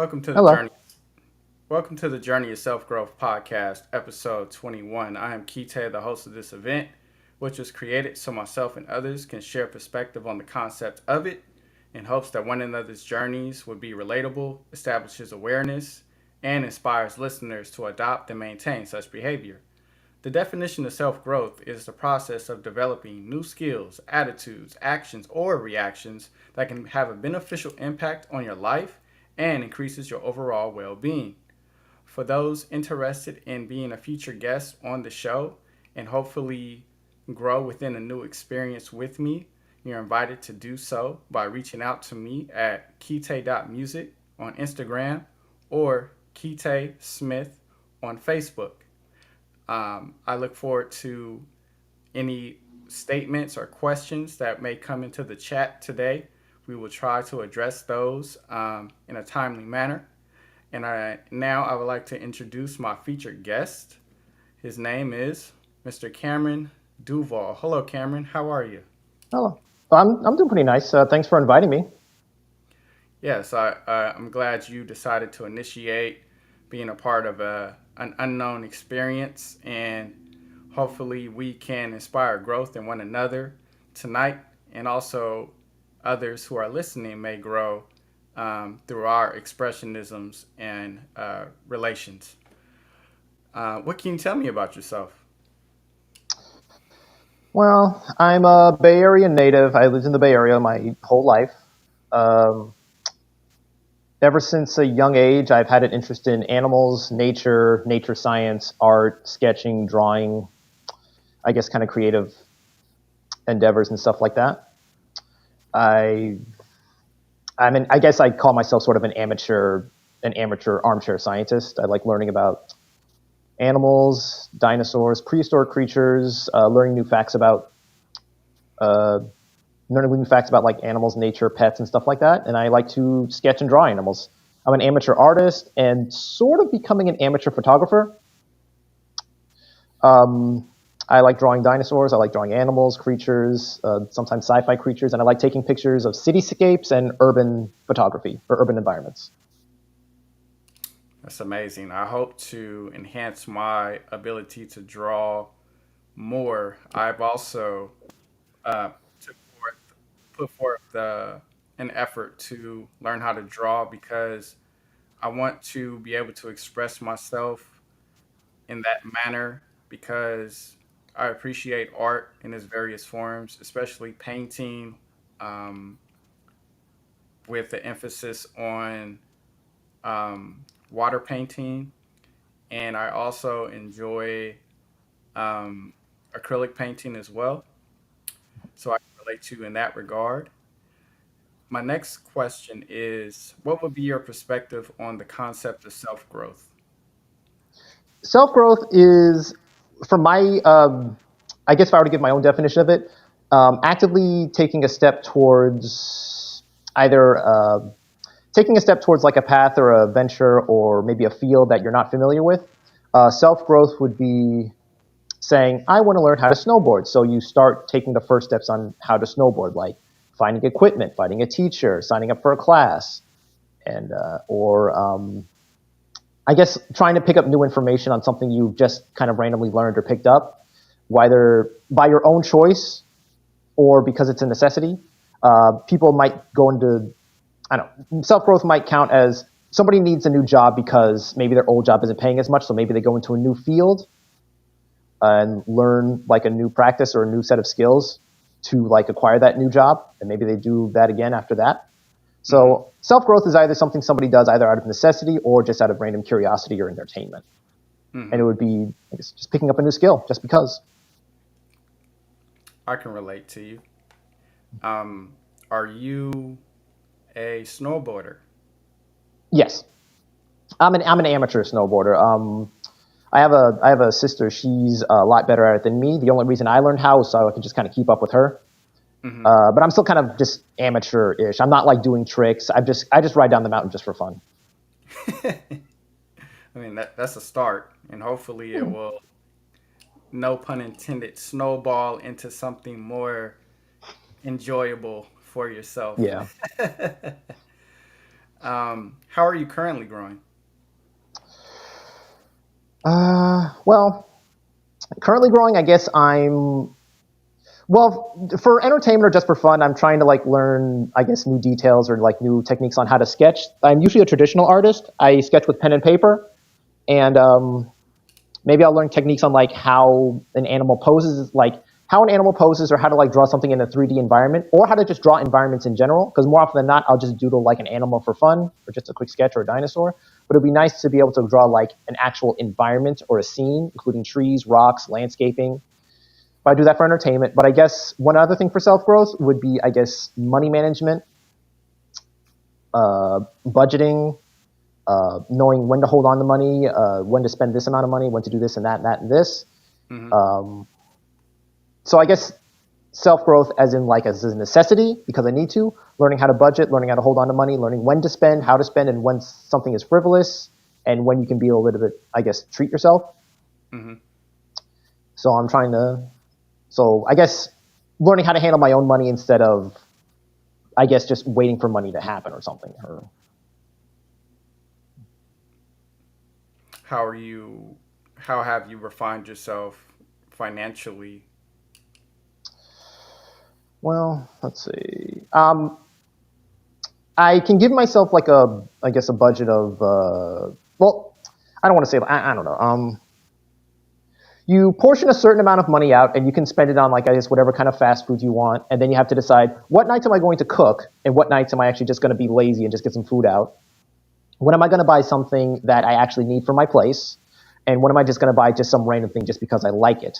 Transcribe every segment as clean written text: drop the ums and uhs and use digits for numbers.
Welcome to the Hello. journey. Welcome to the Journey of Self Growth podcast, episode 21. I am Kite, the host of this event, which was created so myself and others can share perspective on the concept of it in hopes that one another's journeys would be relatable, establishes awareness, and inspires listeners to adopt and maintain such behavior. The definition of self growth is the process of developing new skills, attitudes, actions, or reactions that can have a beneficial impact on your life and increases your overall well being. For those interested in being a future guest on the show and hopefully grow within a new experience with me, you're invited to do so by reaching out to me at kite.music on Instagram or Kite Smith on Facebook. I look forward to any statements or questions that may come into the chat today. We will try to address those in a timely manner. And now I would like to introduce my featured guest. His name is Mr. Cameron Duvall. Hello, Cameron. How are you? Hello. I'm doing pretty nice. Thanks for inviting me. Yes, I'm glad you decided to initiate being a part of an unknown experience, and hopefully we can inspire growth in one another tonight, and also others who are listening may grow through our expressionisms and relations. What can you tell me about yourself? Well, I'm a Bay Area native. I lived in the Bay Area my whole life. Um, Ever since a young age, I've had an interest in animals, nature science, art, sketching, drawing, I guess kind of creative endeavors and stuff like that. I I guess I call myself sort of an amateur armchair scientist. I like learning about animals, dinosaurs, prehistoric creatures, uh, learning new facts about like animals, nature, pets, and stuff like that. And I like to sketch and draw animals. I'm an amateur artist and sort of becoming an amateur photographer. Um, I like drawing dinosaurs. I like drawing animals, creatures, sometimes sci-fi creatures, and I like taking pictures of cityscapes and urban photography or urban environments. That's amazing. I hope to enhance my ability to draw more. I've also uh, took forth, put forth an effort to learn how to draw because I want to be able to express myself in that manner because I appreciate art in its various forms, especially painting, um, with the emphasis on water painting. And I also enjoy um, acrylic painting as well. So I can relate to you in that regard. My next question is, what would be your perspective on the concept of self growth? Self growth is, from my, I guess if I were to give my own definition of it, actively taking a step towards either taking a step towards like a path or a venture or maybe a field that you're not familiar with. Self growth would be saying, I want to learn how to snowboard. So you start taking the first steps on how to snowboard, like finding equipment, finding a teacher, signing up for a class, and or I guess trying to pick up new information on something you just kind of randomly learned or picked up, whether by your own choice or because it's a necessity. People might go into, I don't know, self growth might count as somebody needs a new job because maybe their old job isn't paying as much, so maybe they go into a new field and learn like a new practice or a new set of skills to like acquire that new job, and maybe they do that again after that. Hmm. So self growth is either something somebody does either out of necessity or just out of random curiosity or entertainment. And it Hmm. would be, I guess, just picking up a new skill just because. I can relate to you. Um, are you a snowboarder? Yes, I'm an amateur snowboarder. I have a sister. She's a lot better at it than me. The only reason I learned how is so I could just kind of keep up with her. Hmm. But I'm still kind of just amateur-ish. I'm not like doing tricks. I just ride down the mountain just for fun. I mean, that's a start, and hopefully it will, no pun intended, snowball into something more enjoyable for yourself. Yeah. How are you currently growing? Well, currently growing, I guess I'm well for entertainment or just for fun. I'm trying to like learn, I guess, new details or like new techniques on how to sketch. I'm usually a traditional artist. I sketch with pen and paper, and maybe I'll learn techniques on like how an animal poses, like how an animal poses, or how to like draw something in a 3D environment, or how to just draw environments in general. Because more often than not, I'll just doodle like an animal for fun, or just a quick sketch or a dinosaur. But it'd be nice to be able to draw like an actual environment or a scene, including trees, rocks, landscaping. But I do that for entertainment. But I guess one other thing for self growth would be, I guess, money management, budgeting, knowing when to hold on to money, when to spend this amount of money, when to do this and that and that and this. Hmm. Um, so I guess self growth, as in like as a necessity because I need to, learning how to budget, learning how to hold on to money, learning when to spend, how to spend, and when something is frivolous, and when you can be a little bit, I guess, treat yourself. Hmm. So I'm trying to, so I guess learning how to handle my own money instead of, I guess, just waiting for money to happen or something. Or How are you? How have you refined yourself financially? well, let's see. I can give myself like a, I guess, a budget of, well, I don't want to say, I don't know. You portion a certain amount of money out and you can spend it on like I guess whatever kind of fast food you want, and then you have to decide what nights am I going to cook and what nights am I actually just going to be lazy and just get some food out. When am I going to buy something that I actually need for my place, and when am I just going to buy just some random thing just because I like it.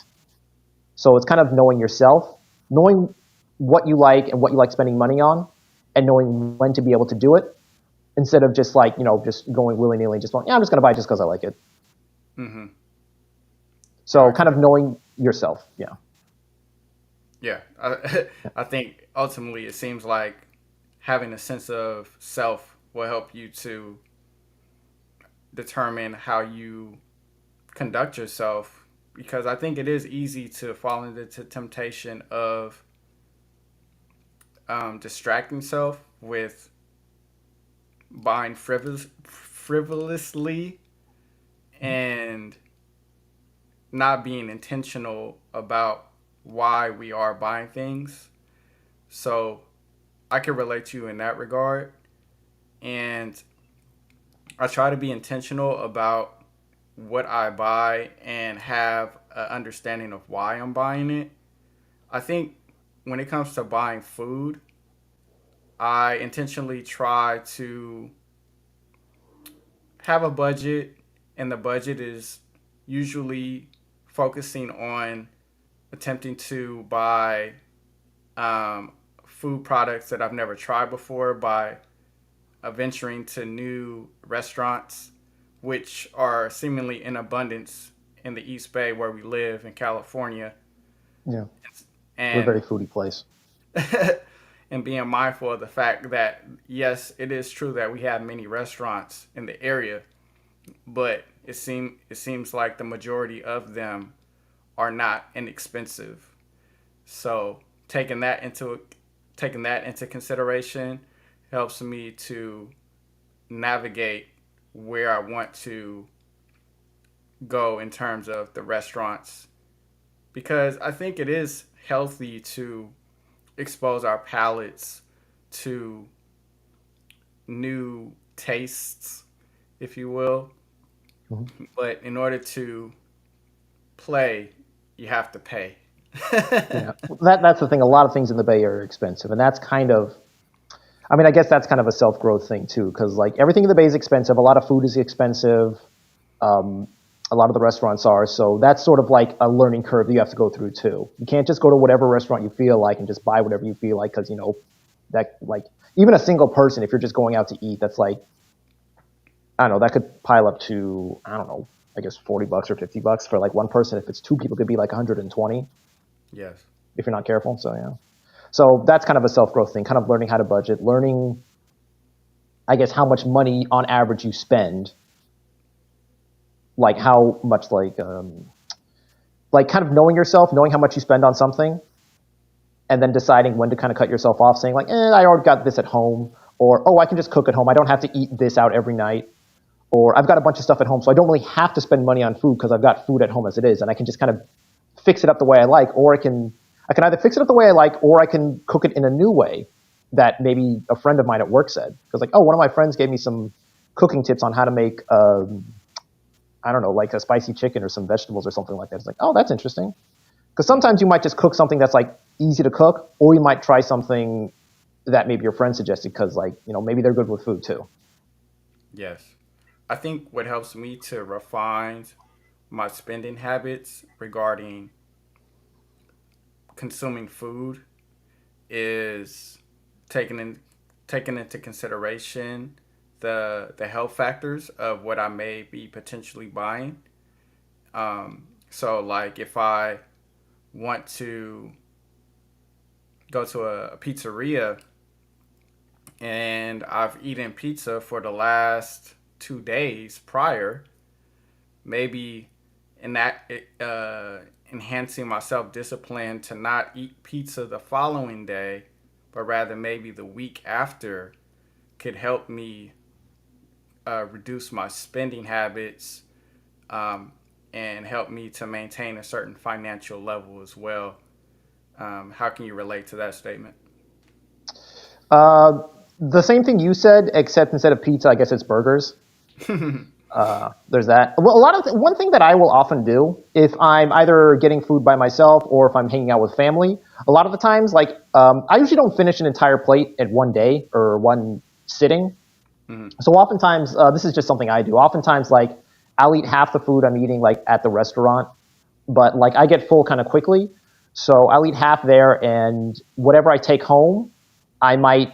So it's kind of knowing yourself, knowing what you like and what you like spending money on, and knowing when to be able to do it instead of just like just going willy nilly, just going, yeah, I'm just going to buy it just because I like it. Hmm. Yeah, So kind of knowing yourself, yeah. yeah. I think ultimately it seems like having a sense of self will help you to determine how you conduct yourself, because I think it is easy to fall into the temptation of distracting self with buying frivolously and not being intentional about why we are buying things. So I can relate to you in that regard. And I try to be intentional about what I buy and have an understanding of why I'm buying it. I think when it comes to buying food, I intentionally try to have a budget, and the budget is usually focusing on attempting to buy food products that I've never tried before by venturing to new restaurants, which are seemingly in abundance in the East Bay where we live in California, Yeah, we're a and very foodie place. and being mindful of the fact that yes, it is true that we have many restaurants in the area, but it seems like the majority of them are not inexpensive. So taking that into consideration helps me to navigate where I want to go in terms of the restaurants, because I think it is healthy to expose our palates to new tastes, if you will. Mhm. But in order to play, you have to pay. Yeah, that's the thing. A lot of things in the Bay Area are expensive, and that's kind of. I mean, I guess that's kind of a self-growth thing too, because like everything in the Bay is expensive. A lot of food is expensive. Um, a lot of the restaurants are, so that's sort of like a learning curve that you have to go through too. You can't just go to whatever restaurant you feel like and just buy whatever you feel like, because that like even a single person, if you're just going out to eat, that's like I don't know, that could pile up to I don't know, I guess $40 or $50 for like one person. If it's two people, it could be like 120 Yes. if you're not careful. So yeah. So that's kind of a self-growth thing, kind of learning how to budget, learning, I guess, how much money on average you spend, like how much, like kind of knowing yourself, knowing how much you spend on something, and then deciding when to kind of cut yourself off, saying like, I already got this at home, or oh, I can just cook at home. I don't have to eat this out every night, or I've got a bunch of stuff at home, so I don't really have to spend money on food because I've got food at home as it is, and I can just kind of fix it up the way I like, or I can either fix it up the way I like, or I can cook it in a new way that maybe a friend of mine at work said. Because like, oh, one of my friends gave me some cooking tips on how to make, I don't know, like a spicy chicken or some vegetables or something like that. It's like, oh, that's interesting. Because sometimes you might just cook something that's like easy to cook, or you might try something that maybe your friend suggested because like, maybe they're good with food too. Yes. I think what helps me to refine my spending habits regarding consuming food is taking in taking into consideration the health factors of what I may be potentially buying. So like if I want to go to a pizzeria and I've eaten pizza for the last 2 days prior, maybe in that enhancing my self discipline to not eat pizza the following day, but rather maybe the week after, could help me reduce my spending habits, um, and help me to maintain a certain financial level as well. How can you relate to that statement? Uh, the same thing you said, except instead of pizza, I guess it's burgers. There's that. Well, one thing that I will often do if I'm either getting food by myself or if I'm hanging out with family, a lot of the times, like I usually don't finish an entire plate at one day or one sitting. Hmm. So oftentimes, this is just something I do. Oftentimes, like I'll eat half the food I'm eating like at the restaurant, but like I get full kind of quickly. So I'll eat half there, and whatever I take home, I might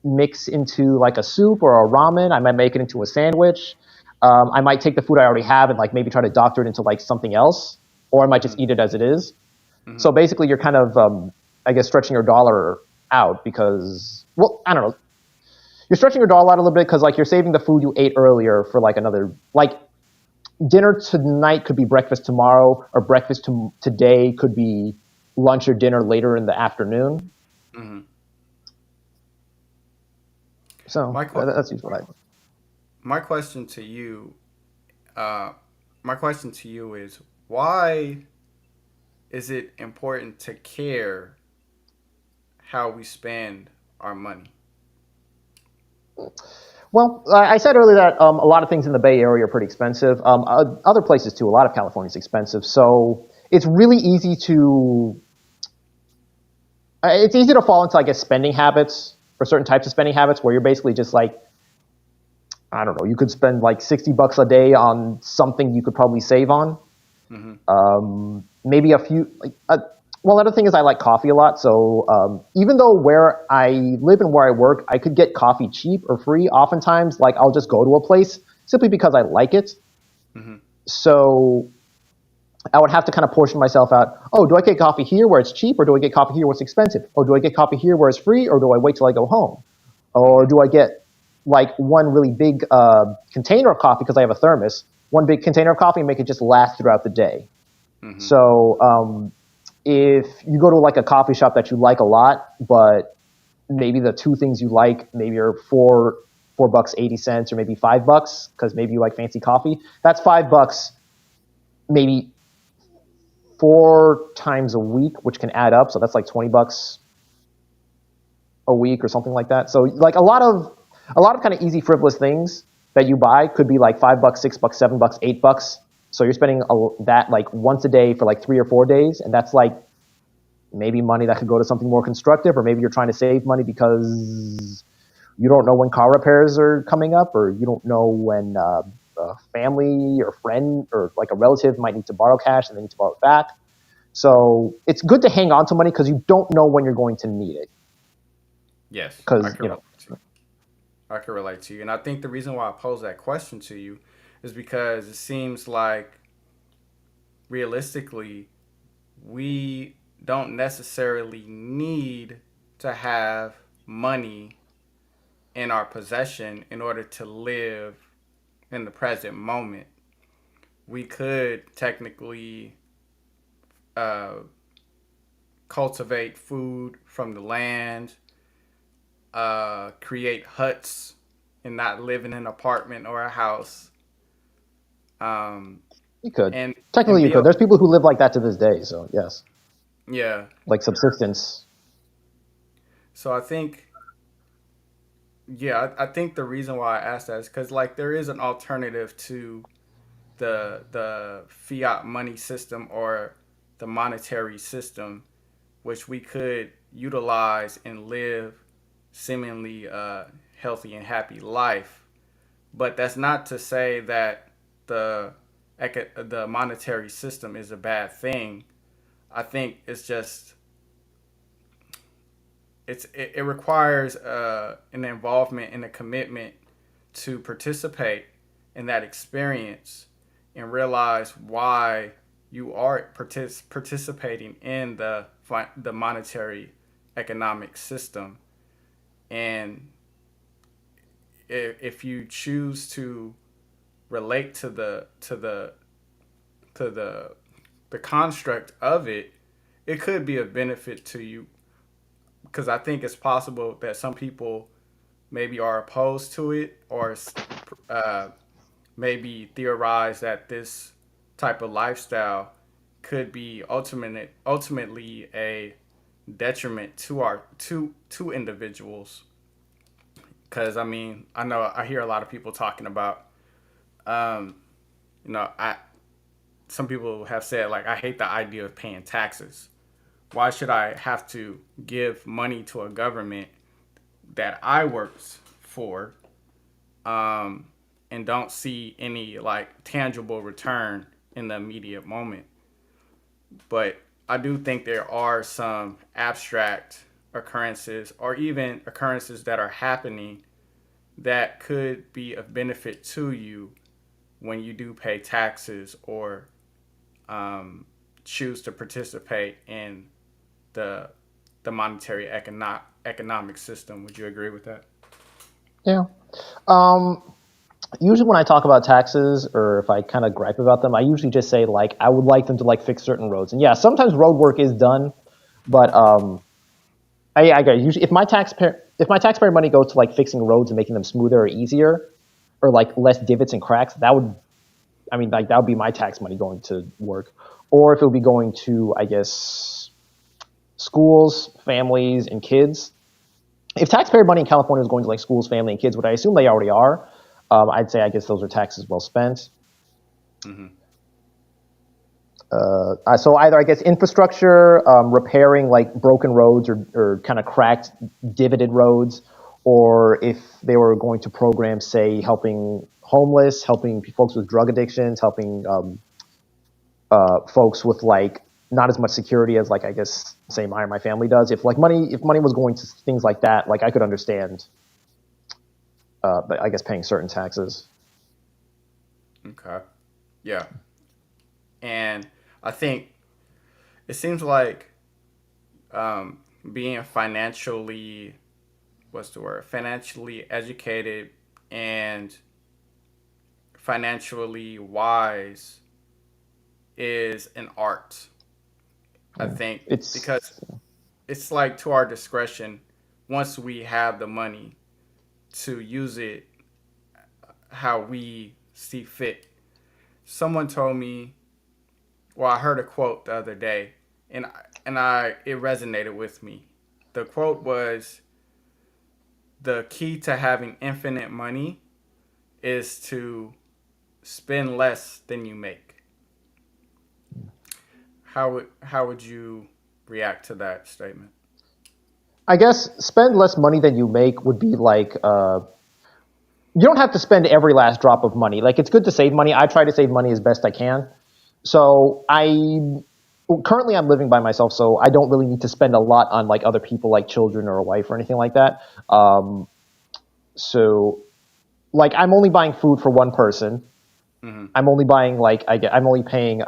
mix into like a soup or a ramen. I might make it into a sandwich. I might take the food I already have and like maybe try to doctor it into like something else, or I might just Hmm. eat it as it is. Hmm. So basically, you're kind of, I guess, stretching your dollar out because, well, I don't know. You're stretching your dollar out a little bit because like you're saving the food you ate earlier for like another like dinner tonight could be breakfast tomorrow, or breakfast today could be lunch or dinner later in the afternoon. Hmm. So My qu- that's usually what I do. my question to you, uh, my question to you is why is it important to care how we spend our money? Well, I said earlier that a lot of things in the Bay Area are pretty expensive. Other places too. A lot of California is expensive, so it's easy to fall into, I guess, spending habits or certain types of spending habits where you're basically just like, I don't know, you could spend like $60 a day on something you could probably save on. Hmm. Maybe a few. Well, another thing is I like coffee a lot. So even though where I live and where I work, I could get coffee cheap or free. Oftentimes, like I'll just go to a place simply because I like it. Hmm. So I would have to kind of portion myself out. Oh, do I get coffee here where it's cheap, or do I get coffee here where it's expensive? Oh, do I get coffee here where it's free, or do I wait till I go home? Or Hmm. do I get like one really big container of coffee because I have a thermos, one big container of coffee and make it just last throughout the day? Hmm. So if you go to like a coffee shop that you like a lot, but maybe the two things you like maybe are $4 80 cents, or maybe $5 because maybe you like fancy coffee. That's $5 maybe 4 times a week, which can add up. So that's like $20 a week or something like that. So like a lot of kind of easy frivolous things that you buy could be like $5, $6, $7, $8. So you're spending that like once a day for like 3 or 4 days, and that's like maybe money that could go to something more constructive, or maybe you're trying to save money because you don't know when car repairs are coming up, or you don't know when a family or friend or like a relative might need to borrow cash and they need to borrow it back. So it's good to hang on to money because you don't know when you're going to need it. Yes, I Because can relate to you. I can relate to you, and I think the reason why I pose that question to you is because it seems like realistically we don't necessarily need to have money in our possession in order to live in the present moment. We could technically uh, cultivate food from the land, create huts, and not live in an apartment or a house, um, you could. and Technically, you be could. There's people who live like that to this day. So yes, yeah. like subsistence. So I think I think the reason why I asked that is because like there is an alternative to the fiat money system or the monetary system, which we could utilize and live seemingly healthy and happy life. But that's not to say that the the monetary system is a bad thing. I think it's just it requires an involvement and a commitment to participate in that experience and realize why you are participating in the monetary economic system. And if you choose to relate to the construct of it, it could be a benefit to you, because I think it's possible that some people maybe are opposed to it, or uh, maybe theorize that this type of lifestyle could be ultimately a detriment to our to individuals. Because I mean, I know I hear a lot of people talking about, um, I some people have said like I hate the idea of paying taxes. Why should I have to give money to a government that I worked for, um, and don't see any like tangible return in the immediate moment? But I do think there are some abstract occurrences or even occurrences that are happening that could be of benefit to you when you do pay taxes or um, choose to participate in the the monetary economic system. Would you agree with that? Yeah. Um, Usually when I talk about taxes or if I kind of gripe about them, I usually just say like I would like them to like fix certain roads. And yeah, sometimes road work is done, but I agree. Usually, if my taxpayer money goes to like fixing roads and making them smoother or easier, or like less divots and cracks, that would, I mean, like that would be my tax money going to work. Or if it would be going to, I guess, schools, families, and kids. If taxpayer money in California is going to like schools, family, and kids, what I assume they already are, I'd say I guess those are taxes well spent. Mm-hmm. So either I guess infrastructure, repairing like broken roads or kind of cracked, divoted roads, or if they were going to program, say, helping homeless, helping folks with drug addictions, helping folks with like not as much security as like I guess say my or my family does. If money was going to things like that, like I could understand, but I guess paying certain taxes. Okay. Yeah. And I think it seems like being financially, what's the word? Financially educated and financially wise is an art. I think because It's it's like to our discretion once we have the money to use it how we see fit. Someone told me, well, I heard a quote the other day, and I it resonated with me. The quote was, "The key to having infinite money is to spend less than you make." How would you react to that statement? I guess spend less money than you make would be like you don't have to spend every last drop of money. Like it's good to save money. I try to save money as best I can. So currently I'm living by myself, so I don't really need to spend a lot on like other people, like children or a wife or anything like that. So like I'm only buying food for one person. Mm-hmm. I'm only buying like I'm only paying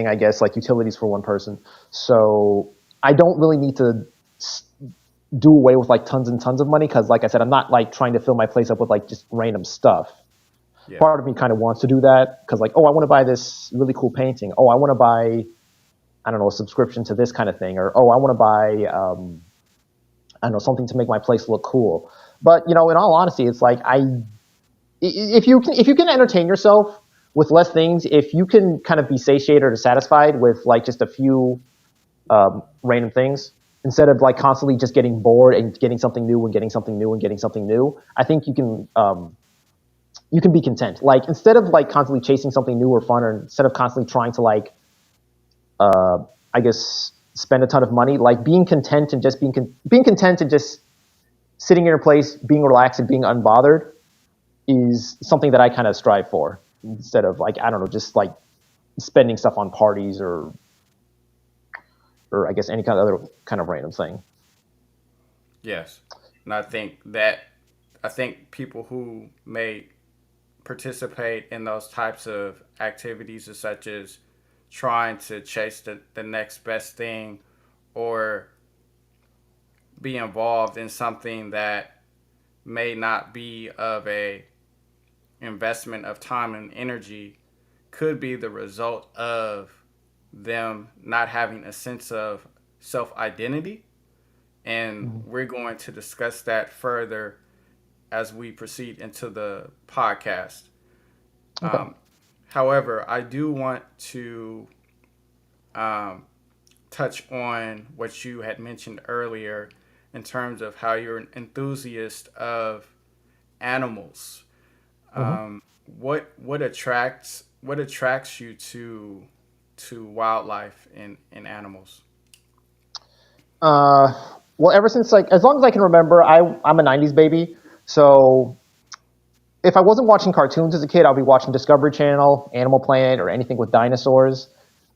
I guess like utilities for one person. So I don't really need to do away with like tons and tons of money because like I said I'm not like trying to fill my place up with like just random stuff. Yeah. Part of me kind of wants to do that because like, oh, I want to buy this really cool painting. Oh, I want to buy, I don't know, a subscription to this kind of thing. Or, oh, I want to buy, I don't know, something to make my place look cool. But, you know, in all honesty, it's like if you can entertain yourself with less things, if you can kind of be satiated or satisfied with like just a few random things, instead of like constantly just getting bored and getting something new and getting something new and getting something new, I think you can be content. Like instead of like constantly chasing something new or fun, or instead of constantly trying to like, I guess spend a ton of money, like being content and just being content and just sitting in your place, being relaxed and being unbothered is something that I kind of strive for. Instead of like I don't know, just like spending stuff on parties or I guess any kind of other kind of random thing. Yes. And I think people who may participate in those types of activities such as trying to chase the next best thing or be involved in something that may not be of a investment of time and energy could be the result of them not having a sense of self identity. And Mm-hmm. we're going to discuss that further as we proceed into the podcast. Okay. Um, However, I do want to um, touch on what you had mentioned earlier in terms of how you're an enthusiast of animals. Mm-hmm. What attracts you to wildlife and animals? Uh, well, ever since like as long as I can remember, I'm a '90s baby, so if I wasn't watching cartoons as a kid, I'll be watching Discovery Channel, Animal Planet, or anything with dinosaurs.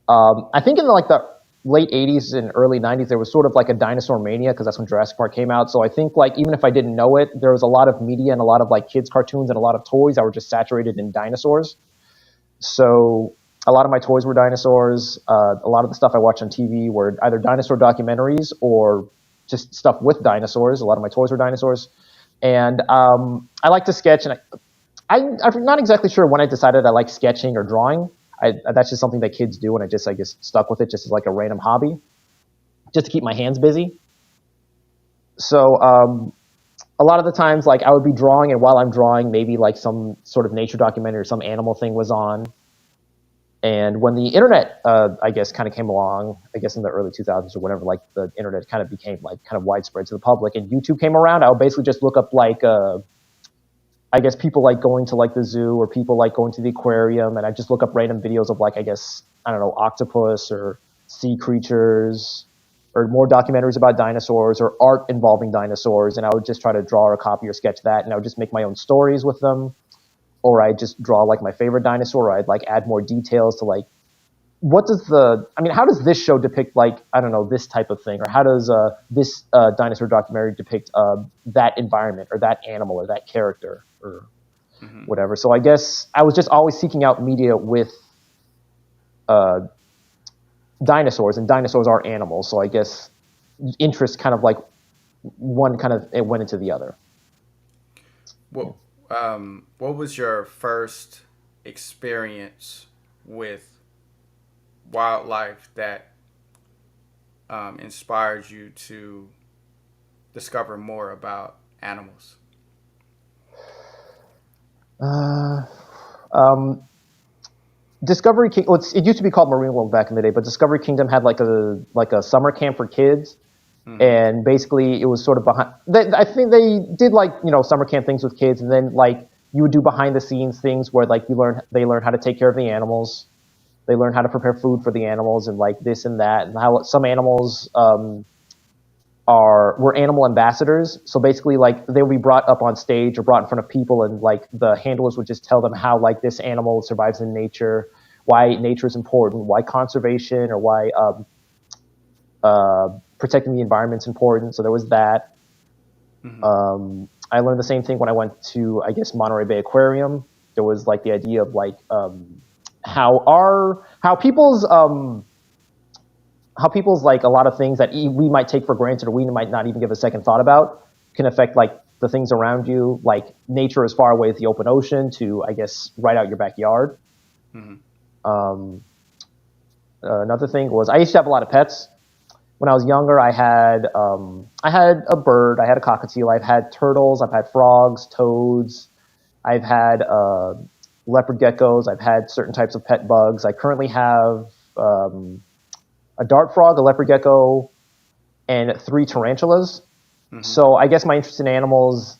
I think in like the late '80s and early '90s, there was sort of like a dinosaur mania because that's when Jurassic Park came out. So I think like even if I didn't know it, there was a lot of media and a lot of like kids cartoons and a lot of toys that were just saturated in dinosaurs. So a lot of my toys were dinosaurs. A lot of the stuff I watched on TV were either dinosaur documentaries or just stuff with dinosaurs. A lot of my toys were dinosaurs. And I like to sketch, and I'm not exactly sure when I decided I like sketching or drawing. That's just something that kids do, and I guess stuck with it just as like a random hobby, just to keep my hands busy. So a lot of the times, like I would be drawing, and while I'm drawing, maybe like some sort of nature documentary or some animal thing was on. And when the internet, I guess, kind of came along, I guess in the early 2000s or whatever, like the internet kind of became like kind of widespread to the public, and YouTube came around, I would basically just look up like I guess people like going to like the zoo or people like going to the aquarium, and I just look up random videos of like I guess I don't know octopus or sea creatures or more documentaries about dinosaurs or art involving dinosaurs, and I would just try to draw or copy or sketch that, and I would just make my own stories with them, or I just draw like my favorite dinosaur, or I'd like add more details to like what does the I mean, how does this show depict, like, I don't know, this type of thing, or how does this dinosaur documentary depict that environment or that animal or that character or Hmm. whatever? So I guess I was just always seeking out media with uh, dinosaurs, and dinosaurs are animals. So I guess interest kind of like one kind of it went into the other. What what was your first experience with wildlife that inspired you to discover more about animals? Uh, um, Discovery King. Well, it used to be called Marine World back in the day, but Discovery Kingdom had like a summer camp for kids, Hmm. and basically it was sort of behind. I think they did like summer camp things with kids, and then like you would do behind the scenes things where like they learn how to take care of the animals, they learn how to prepare food for the animals, and like this and that, and how some animals were animal ambassadors. So basically, like they would be brought up on stage or brought in front of people, and like the handlers would just tell them how like this animal survives in nature, why nature is important, why conservation or why protecting the environment is important. So there was that. Hmm. I learned the same thing when I went to, I guess, Monterey Bay Aquarium. There was like the idea of like how people's like a lot of things that we might take for granted or we might not even give a second thought about can affect like the things around you. Like nature is far away as the open ocean to, I guess, right out your backyard. Hmm. Um, Another thing was I used to have a lot of pets. When I was younger, I had a bird, I had a cockatiel, I've had turtles, I've had frogs, toads, I've had leopard geckos, I've had certain types of pet bugs. I currently have a dart frog, a leopard gecko, and three tarantulas. Hmm. So I guess my interest in animals,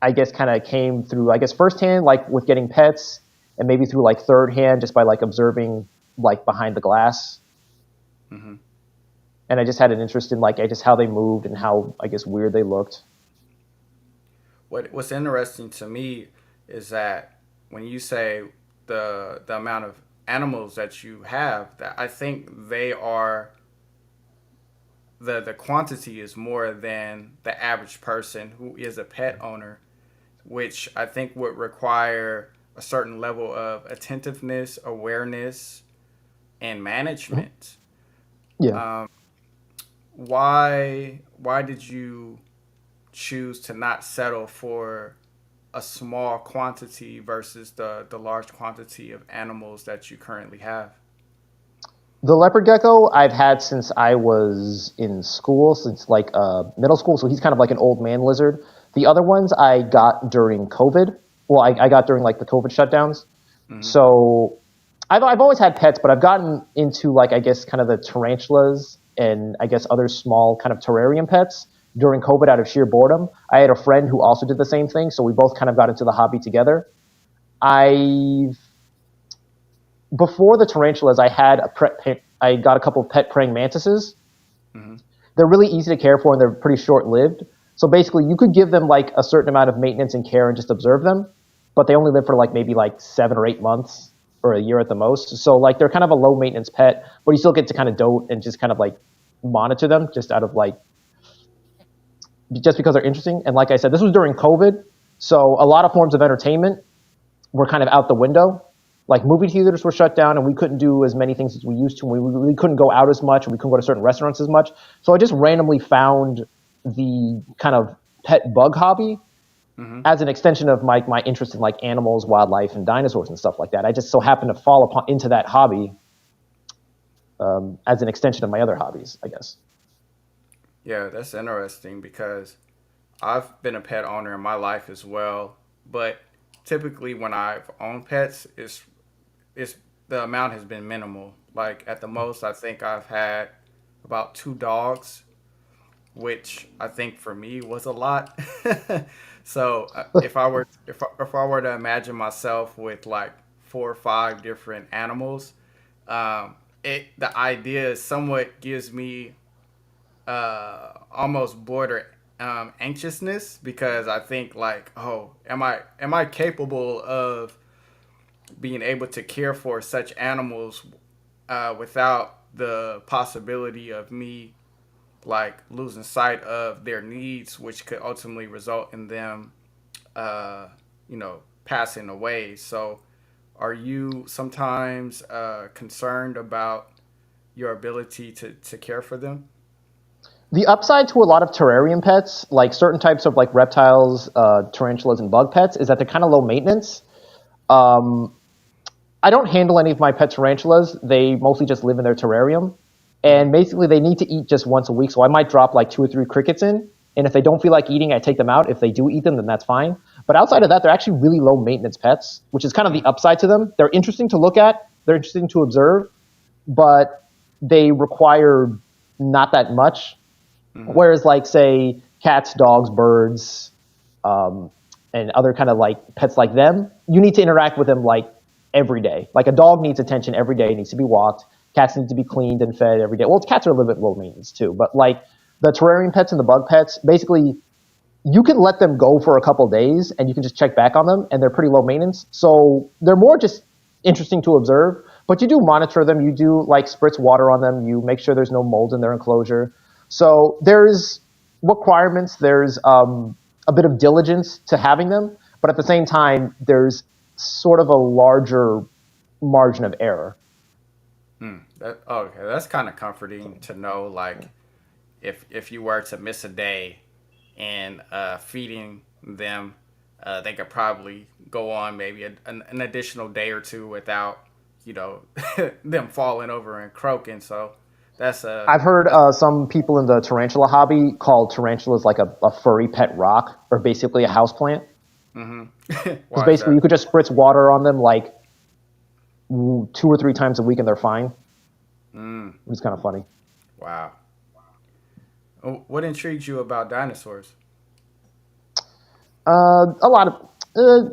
I guess, kind of came through, I guess, firsthand, like with getting pets, and maybe through like third hand, just by like observing like behind the glass. Hmm. And I just had an interest in like I just how they moved and how I guess weird they looked. What's interesting to me is that when you say the amount of animals that you have, that I think they are the quantity is more than the average person who is a pet owner, which I think would require a certain level of attentiveness, awareness, and Mhm. management. Yeah. Um, why did you choose to not settle for a small quantity versus the large quantity of animals that you currently have? The leopard gecko I've had since I was in school, since like middle school. So he's kind of like an old man lizard. The other ones I got during COVID. Well, I got during like the COVID shutdowns. Hmm. So I've always had pets, but I've gotten into like I guess kind of the tarantulas and I guess other small kind of terrarium pets during COVID out of sheer boredom. I had a friend who also did the same thing, so we both kind of got into the hobby together. I Before the tarantulas, I got a couple of pet praying mantises. Hmm. They're really easy to care for and they're pretty short lived. So basically, you could give them like a certain amount of maintenance and care and just observe them, but they only live for like maybe like 7 or 8 months or a year at the most. So like they're kind of a low maintenance pet, but you still get to kind of dote and just kind of like monitor them just out of like just because they're interesting. And like I said, this was during COVID, so a lot of forms of entertainment were kind of out the window. Like movie theaters were shut down, and we couldn't do as many things as we used to. We couldn't go out as much, and we couldn't go to certain restaurants as much. So I just randomly found the kind of pet bug hobby Hmm. as an extension of my interest in like animals, wildlife, and dinosaurs and stuff like that. I just so happened to fall upon into that hobby as an extension of my other hobbies, I guess. Yeah, that's interesting because I've been a pet owner in my life as well, but typically when I've owned pets, it's the amount has been minimal. Like at the most, I think I've had about two dogs, which I think for me was a lot. So if I were to imagine myself with like four or five different animals, um, it the idea somewhat gives me almost border anxiousness because I think like, oh, am I capable of being able to care for such animals without the possibility of me like losing sight of their needs, which could ultimately result in them, passing away. So, are you sometimes concerned about your ability to care for them? The upside to a lot of terrarium pets, like certain types of like reptiles, tarantulas, and bug pets, is that they're kind of low maintenance. Um, I don't handle any of my pet tarantulas. They mostly just live in their terrarium. Mm-hmm. And basically, they need to eat just once a week. So I might drop like two or three crickets in. And if they don't feel like eating, I take them out. If they do eat them, then that's fine. But outside of that, they're actually really low maintenance pets, which is kind of the upside to them. They're interesting to look at, they're interesting to observe, but they require not that much. Mm-hmm. Whereas, like, say, cats, dogs, birds, um, and other kind of like pets like them, you need to interact with them like every day. Like a dog needs attention every day, needs to be walked. Cats need to be cleaned and fed every day. Well, cats are a little bit low maintenance too, but like the terrarium pets and the bug pets, basically, you can let them go for a couple days and you can just check back on them, and they're pretty low maintenance. So they're more just interesting to observe. But you do monitor them. You do like spritz water on them. You make sure there's no mold in their enclosure. So there's requirements. There's a bit of diligence to having them, but at the same time, there's sort of a larger margin of error. Okay, that's kind of comforting to know. Like, if you were to miss a day and feeding them, they could probably go on maybe an additional day or two without, you know, them falling over and croaking. So that's I've heard some people in the tarantula hobby call tarantulas like a furry pet rock or basically a house plant. Because why is basically you that? could just spritz water on them like two or three times a week and they're fine. It's kind of funny. Wow. What intrigues you about dinosaurs? A lot of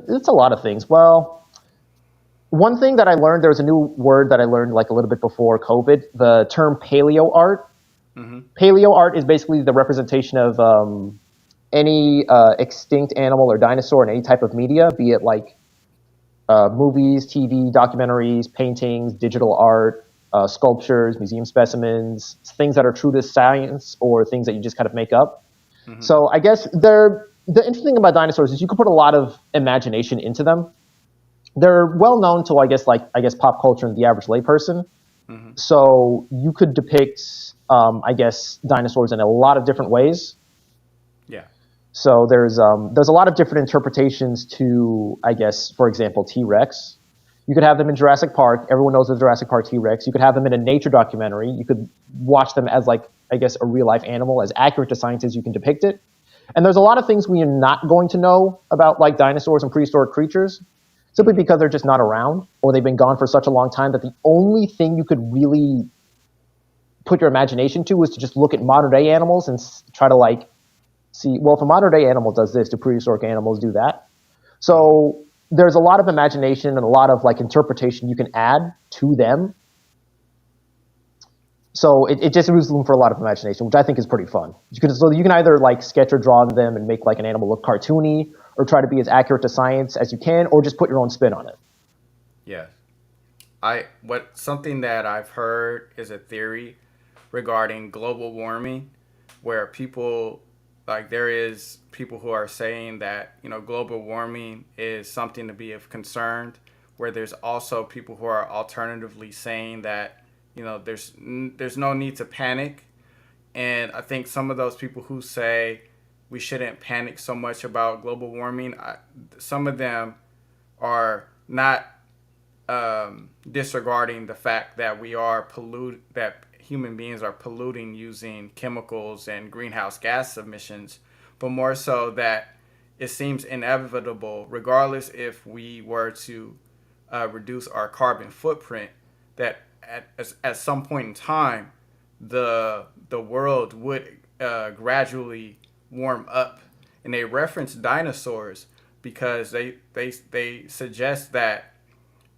it's a lot of things. Well, one thing that I learned, there was a new word that I learned like a little bit before COVID, the term paleo art. Mm-hmm. Paleo art is basically the representation of any extinct animal or dinosaur in any type of media, be it like movies, TV, documentaries, paintings, digital art, sculptures, museum specimens, things that are true to science or things that you just kind of make up. Mm-hmm. So I guess the interesting thing about dinosaurs is you can put a lot of imagination into them. They're well known to I guess pop culture and the average layperson. Mm-hmm. So you could depict I guess dinosaurs in a lot of different ways. Yeah. So there's a lot of different interpretations to, I guess, for example, T Rex. You could have them in Jurassic Park. Everyone knows the Jurassic Park T Rex. You could have them in a nature documentary. You could watch them as like, I guess, a real life animal, as accurate to science as you can depict it. And there's a lot of things we are not going to know about like dinosaurs and prehistoric creatures, simply because they're just not around or they've been gone for such a long time that the only thing you could really put your imagination to is to just look at modern day animals and try to like see, well, if a modern day animal does this, do prehistoric animals do that? So there's a lot of imagination and a lot of like interpretation you can add to them. So it just leaves room for a lot of imagination, which I think is pretty fun. So you can either like sketch or draw them and make like an animal look cartoony, or try to be as accurate to science as you can, or just put your own spin on it. Yeah. I what something that I've heard is a theory regarding global warming, where people like there is people who are saying that global warming is something to be of concern, where there's also people who are alternatively saying that there's no need to panic. And I think some of those people who say we shouldn't panic so much about global warming, some of them are not disregarding the fact that that human beings are polluting using chemicals and greenhouse gas emissions, but more so that it seems inevitable, regardless if we were to reduce our carbon footprint, that at some point in time, the world would gradually warm up. And they reference dinosaurs because they suggest that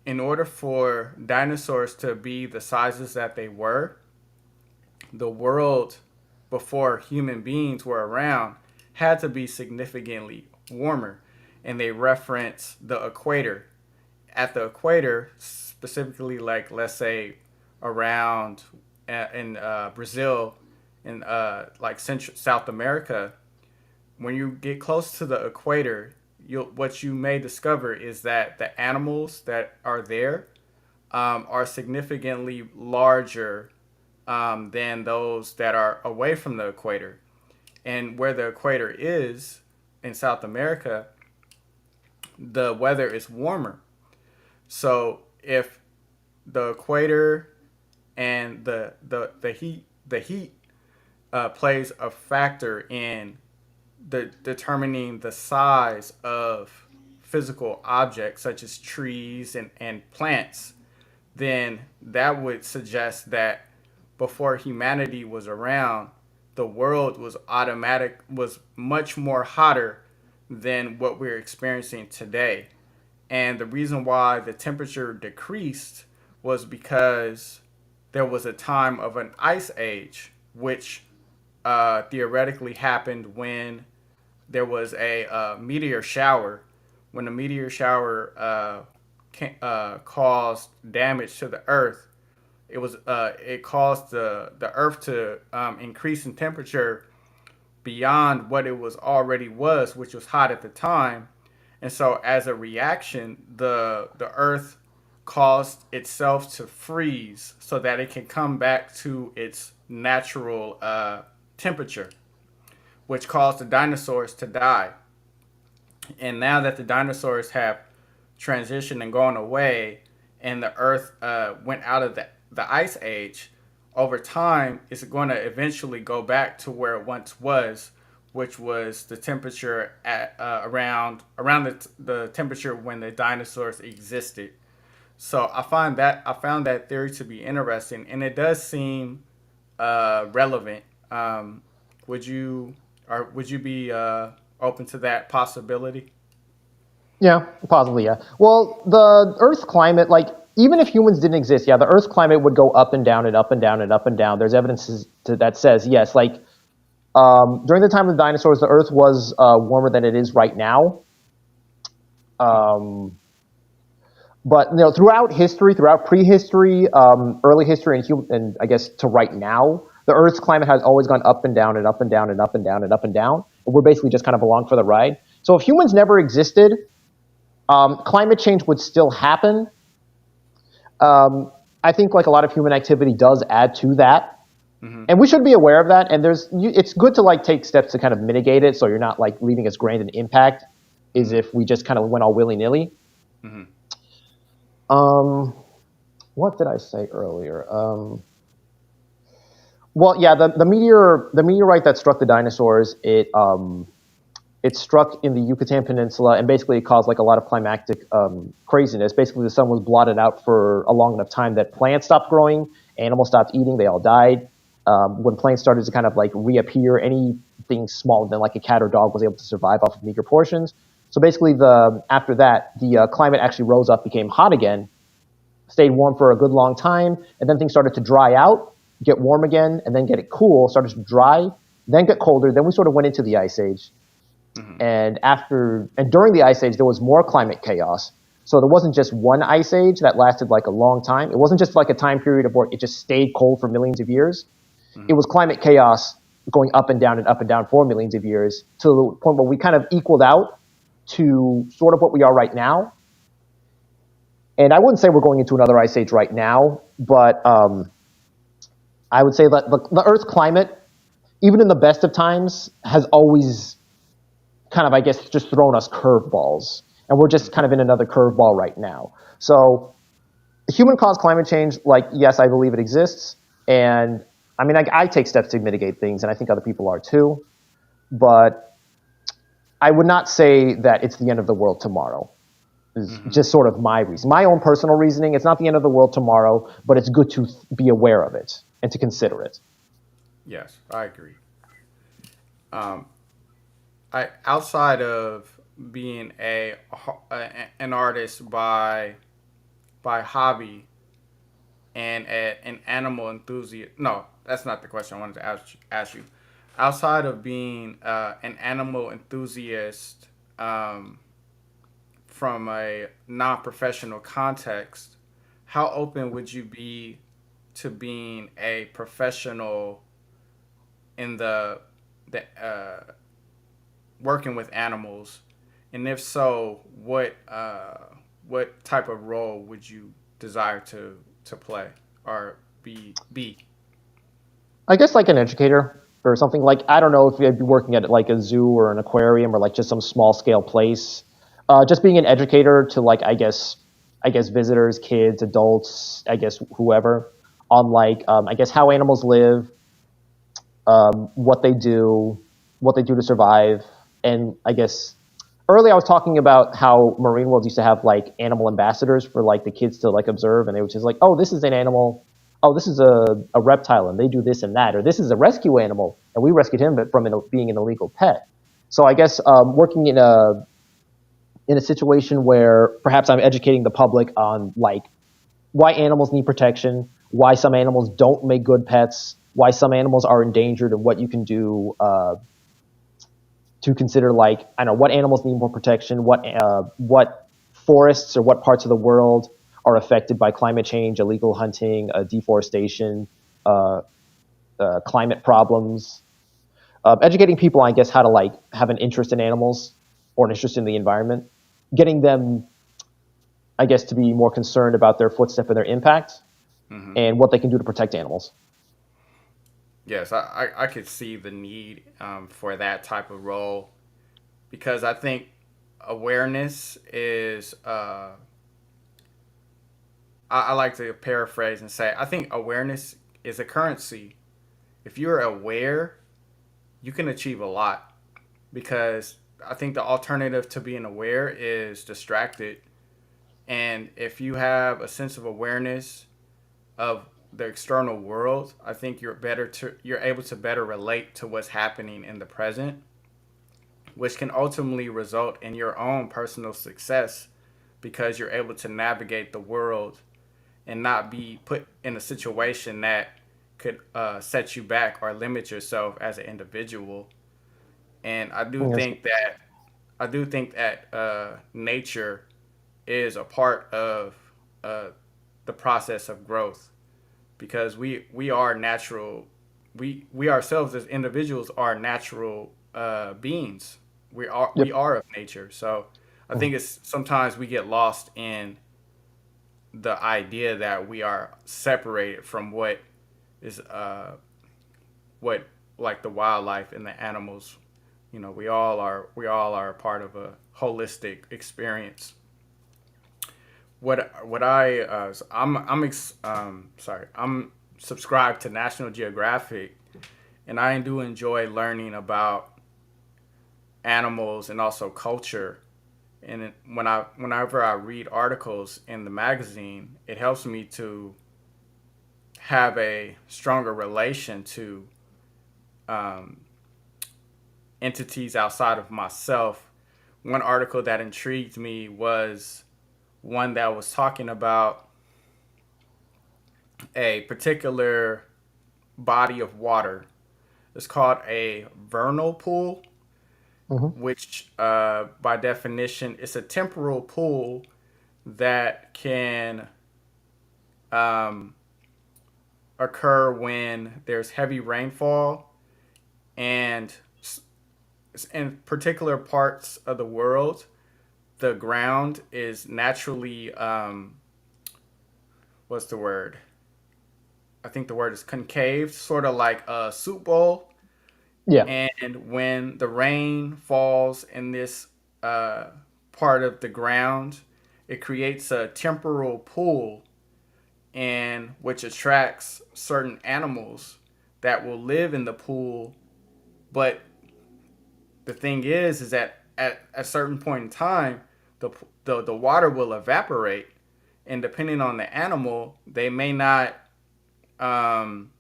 in order for dinosaurs to be the sizes that they were, the world before human beings were around had to be significantly warmer. And they reference the equator. At the equator, specifically, like let's say around in Brazil and like Central South America, when you get close to the equator, what you may discover is that the animals that are there are significantly larger than those that are away from the equator. And where the equator is in South America, the weather is warmer. So if the equator and the heat plays a factor in determining the size of physical objects such as trees and plants, then that would suggest that before humanity was around, the world was much more hotter than what we're experiencing today. And the reason why the temperature decreased was because there was a time of an ice age, which theoretically happened when there was a meteor shower. When a meteor shower caused damage to the Earth, it caused the Earth to increase in temperature beyond what it was, which was hot at the time. And so, as a reaction, the Earth caused itself to freeze so that it can come back to its natural temperature, which caused the dinosaurs to die. And now that the dinosaurs have transitioned and gone away, and the Earth went out of the ice age, over time, it's going to eventually go back to where it once was, which was the temperature at around the temperature when the dinosaurs existed. So I found that theory to be interesting, and it does seem relevant. Would you would you be open to that possibility? Yeah, possibly, yeah. Well, the Earth's climate, like, even if humans didn't exist, yeah, the Earth's climate would go up and down and up and down and up and down. There's evidence that says, yes, like, during the time of the dinosaurs, the Earth was warmer than it is right now. Um, but, throughout history, throughout prehistory, early history, and I guess to right now, the Earth's climate has always gone up and down and up and down and up and down and up and down. And we're basically just kind of along for the ride. So if humans never existed, climate change would still happen. I think like a lot of human activity does add to that, and we should be aware of that. And it's good to like take steps to kind of mitigate it, so you're not like leaving as grand an impact as if we just kind of went all willy nilly. Mm-hmm. What did I say earlier? Well, yeah, the meteorite that struck the dinosaurs, it struck in the Yucatan Peninsula, and basically it caused like a lot of climatic craziness. Basically, the sun was blotted out for a long enough time that plants stopped growing, animals stopped eating, they all died. When plants started to kind of like reappear, anything smaller than like a cat or dog was able to survive off of meager portions. So basically, after that, the climate actually rose up, became hot again, stayed warm for a good long time, and then things started to dry out, get warm again, and then get it cool, started to dry, then get colder. Then we sort of went into the ice age. Mm-hmm. And during the ice age, there was more climate chaos. So there wasn't just one ice age that lasted like a long time. It wasn't just like a time period of where it just stayed cold for millions of years. Mm-hmm. It was climate chaos going up and down and up and down for millions of years, to the point where we kind of equaled out to sort of what we are right now. And I wouldn't say we're going into another ice age right now, but I would say that the Earth's climate, even in the best of times, has always kind of, I guess, just thrown us curveballs. And we're just kind of in another curveball right now. So human-caused climate change, like, yes, I believe it exists. And, I mean, I take steps to mitigate things, and I think other people are too. But I would not say that it's the end of the world tomorrow. Is just sort of my reason. My own personal reasoning, it's not the end of the world tomorrow, but it's good to be aware of it and to consider it. Yes, I agree. I outside of being an artist by hobby and an animal enthusiast. No, that's not the question I wanted to ask you. Outside of being an animal enthusiast from a non-professional context, how open would you be to being a professional in the working with animals? And if so, what type of role would you desire to play or be? I guess like an educator or something. Like I don't know if you'd be working at like a zoo or an aquarium or like just some small scale place. Just being an educator to like I guess visitors, kids, adults, I guess whoever on like I guess how animals live, what they do to survive, and I guess earlier I was talking about how Marine World used to have like animal ambassadors for like the kids to like observe, and they were just like, oh, this is an animal, oh, this is a reptile, and they do this and that, or this is a rescue animal, and we rescued him from being an illegal pet. So I guess working in a situation where perhaps I'm educating the public on like why animals need protection, why some animals don't make good pets, why some animals are endangered, and what you can do to consider like I don't know what animals need more protection, what forests or what parts of the world are affected by climate change, illegal hunting, deforestation, uh, climate problems. Educating people, I guess, how to like have an interest in animals or an interest in the environment, getting them, I guess, to be more concerned about their footstep and their impact, Hmm. and what they can do to protect animals. Yes, I could see the need for that type of role because I think awareness is. I like to paraphrase and say I think awareness is a currency. If you're aware, you can achieve a lot because I think the alternative to being aware is distracted. And if you have a sense of awareness of the external world, I think you're able to better relate to what's happening in the present, which can ultimately result in your own personal success because you're able to navigate the world and not be put in a situation that could set you back or limit yourself as an individual. And Yes. I do think that nature is a part of uh, the process of growth because we are natural. We ourselves as individuals are natural beings. We Yep. are of nature. So I think it's sometimes we get lost in the idea that we are separated from what is what like the wildlife and the animals. You know, we all are a part of a holistic experience. What I sorry, I'm subscribed to National Geographic, and I do enjoy learning about animals and also culture. And whenever I read articles in the magazine, it helps me to have a stronger relation to um, entities outside of myself. One article that intrigued me was one that was talking about a particular body of water. It's called a vernal pool, Hmm. which, by definition, is a temporal pool that can um, occur when there's heavy rainfall and in particular parts of the world, the ground is naturally what's the word? I think the word is concave, sort of like a soup bowl. Yeah. And when the rain falls in this uh, part of the ground, it creates a temporal pool, and which attracts certain animals that will live in the pool. But the thing is that at a certain point in time, the water will evaporate, and depending on the animal, they may not um,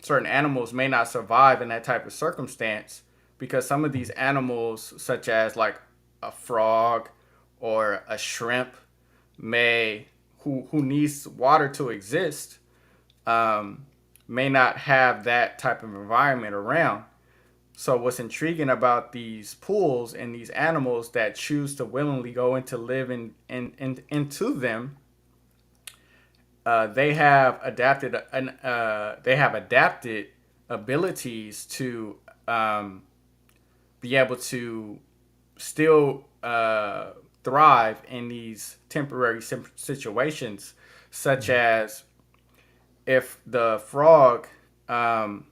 certain animals may not survive in that type of circumstance because some of these animals, such as like a frog or a shrimp, may who needs water to exist, um, may not have that type of environment around. So what's intriguing about these pools and these animals that choose to willingly go into live into them they have adapted abilities to be able to still thrive in these temporary situations, such as if the frog um,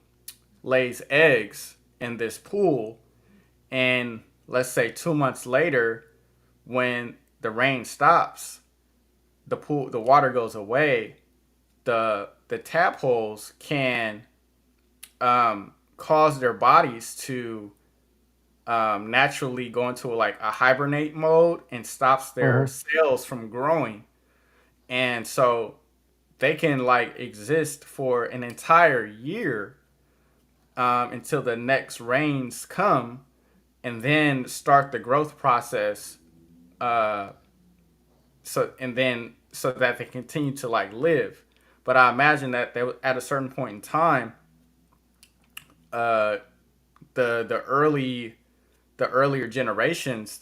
lays eggs in this pool, and let's say 2 months later, when the rain stops, the water goes away. The tadpoles can cause their bodies to naturally go into like a hibernate mode and stops their Hmm. cells from growing, and so they can like exist for an entire year until the next rains come, and then start the growth process. Uh, so that they continue to like live. But I imagine that they at a certain point in time, uh, the earlier generations,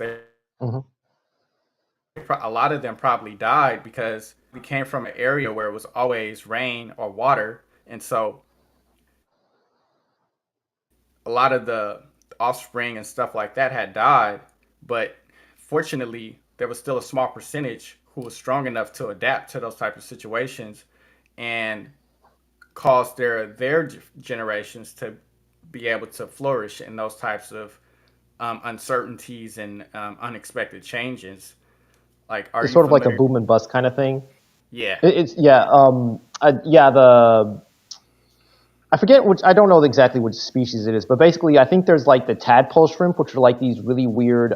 Hmm. a lot of them probably died because we came from an area where it was always rain or water, and so a lot of the offspring and stuff like that had died. But fortunately, there was still a small percentage who was strong enough to adapt to those type of situations and cause their generations to be able to flourish in those types of uncertainties and unexpected changes. Like, are It's you sort of like a familiar? boom and bust kind of thing. Yeah. It's yeah, yeah. The I forget which. I don't know exactly which species it is, but basically, I think there's like the tadpole shrimp, which are like these really weird.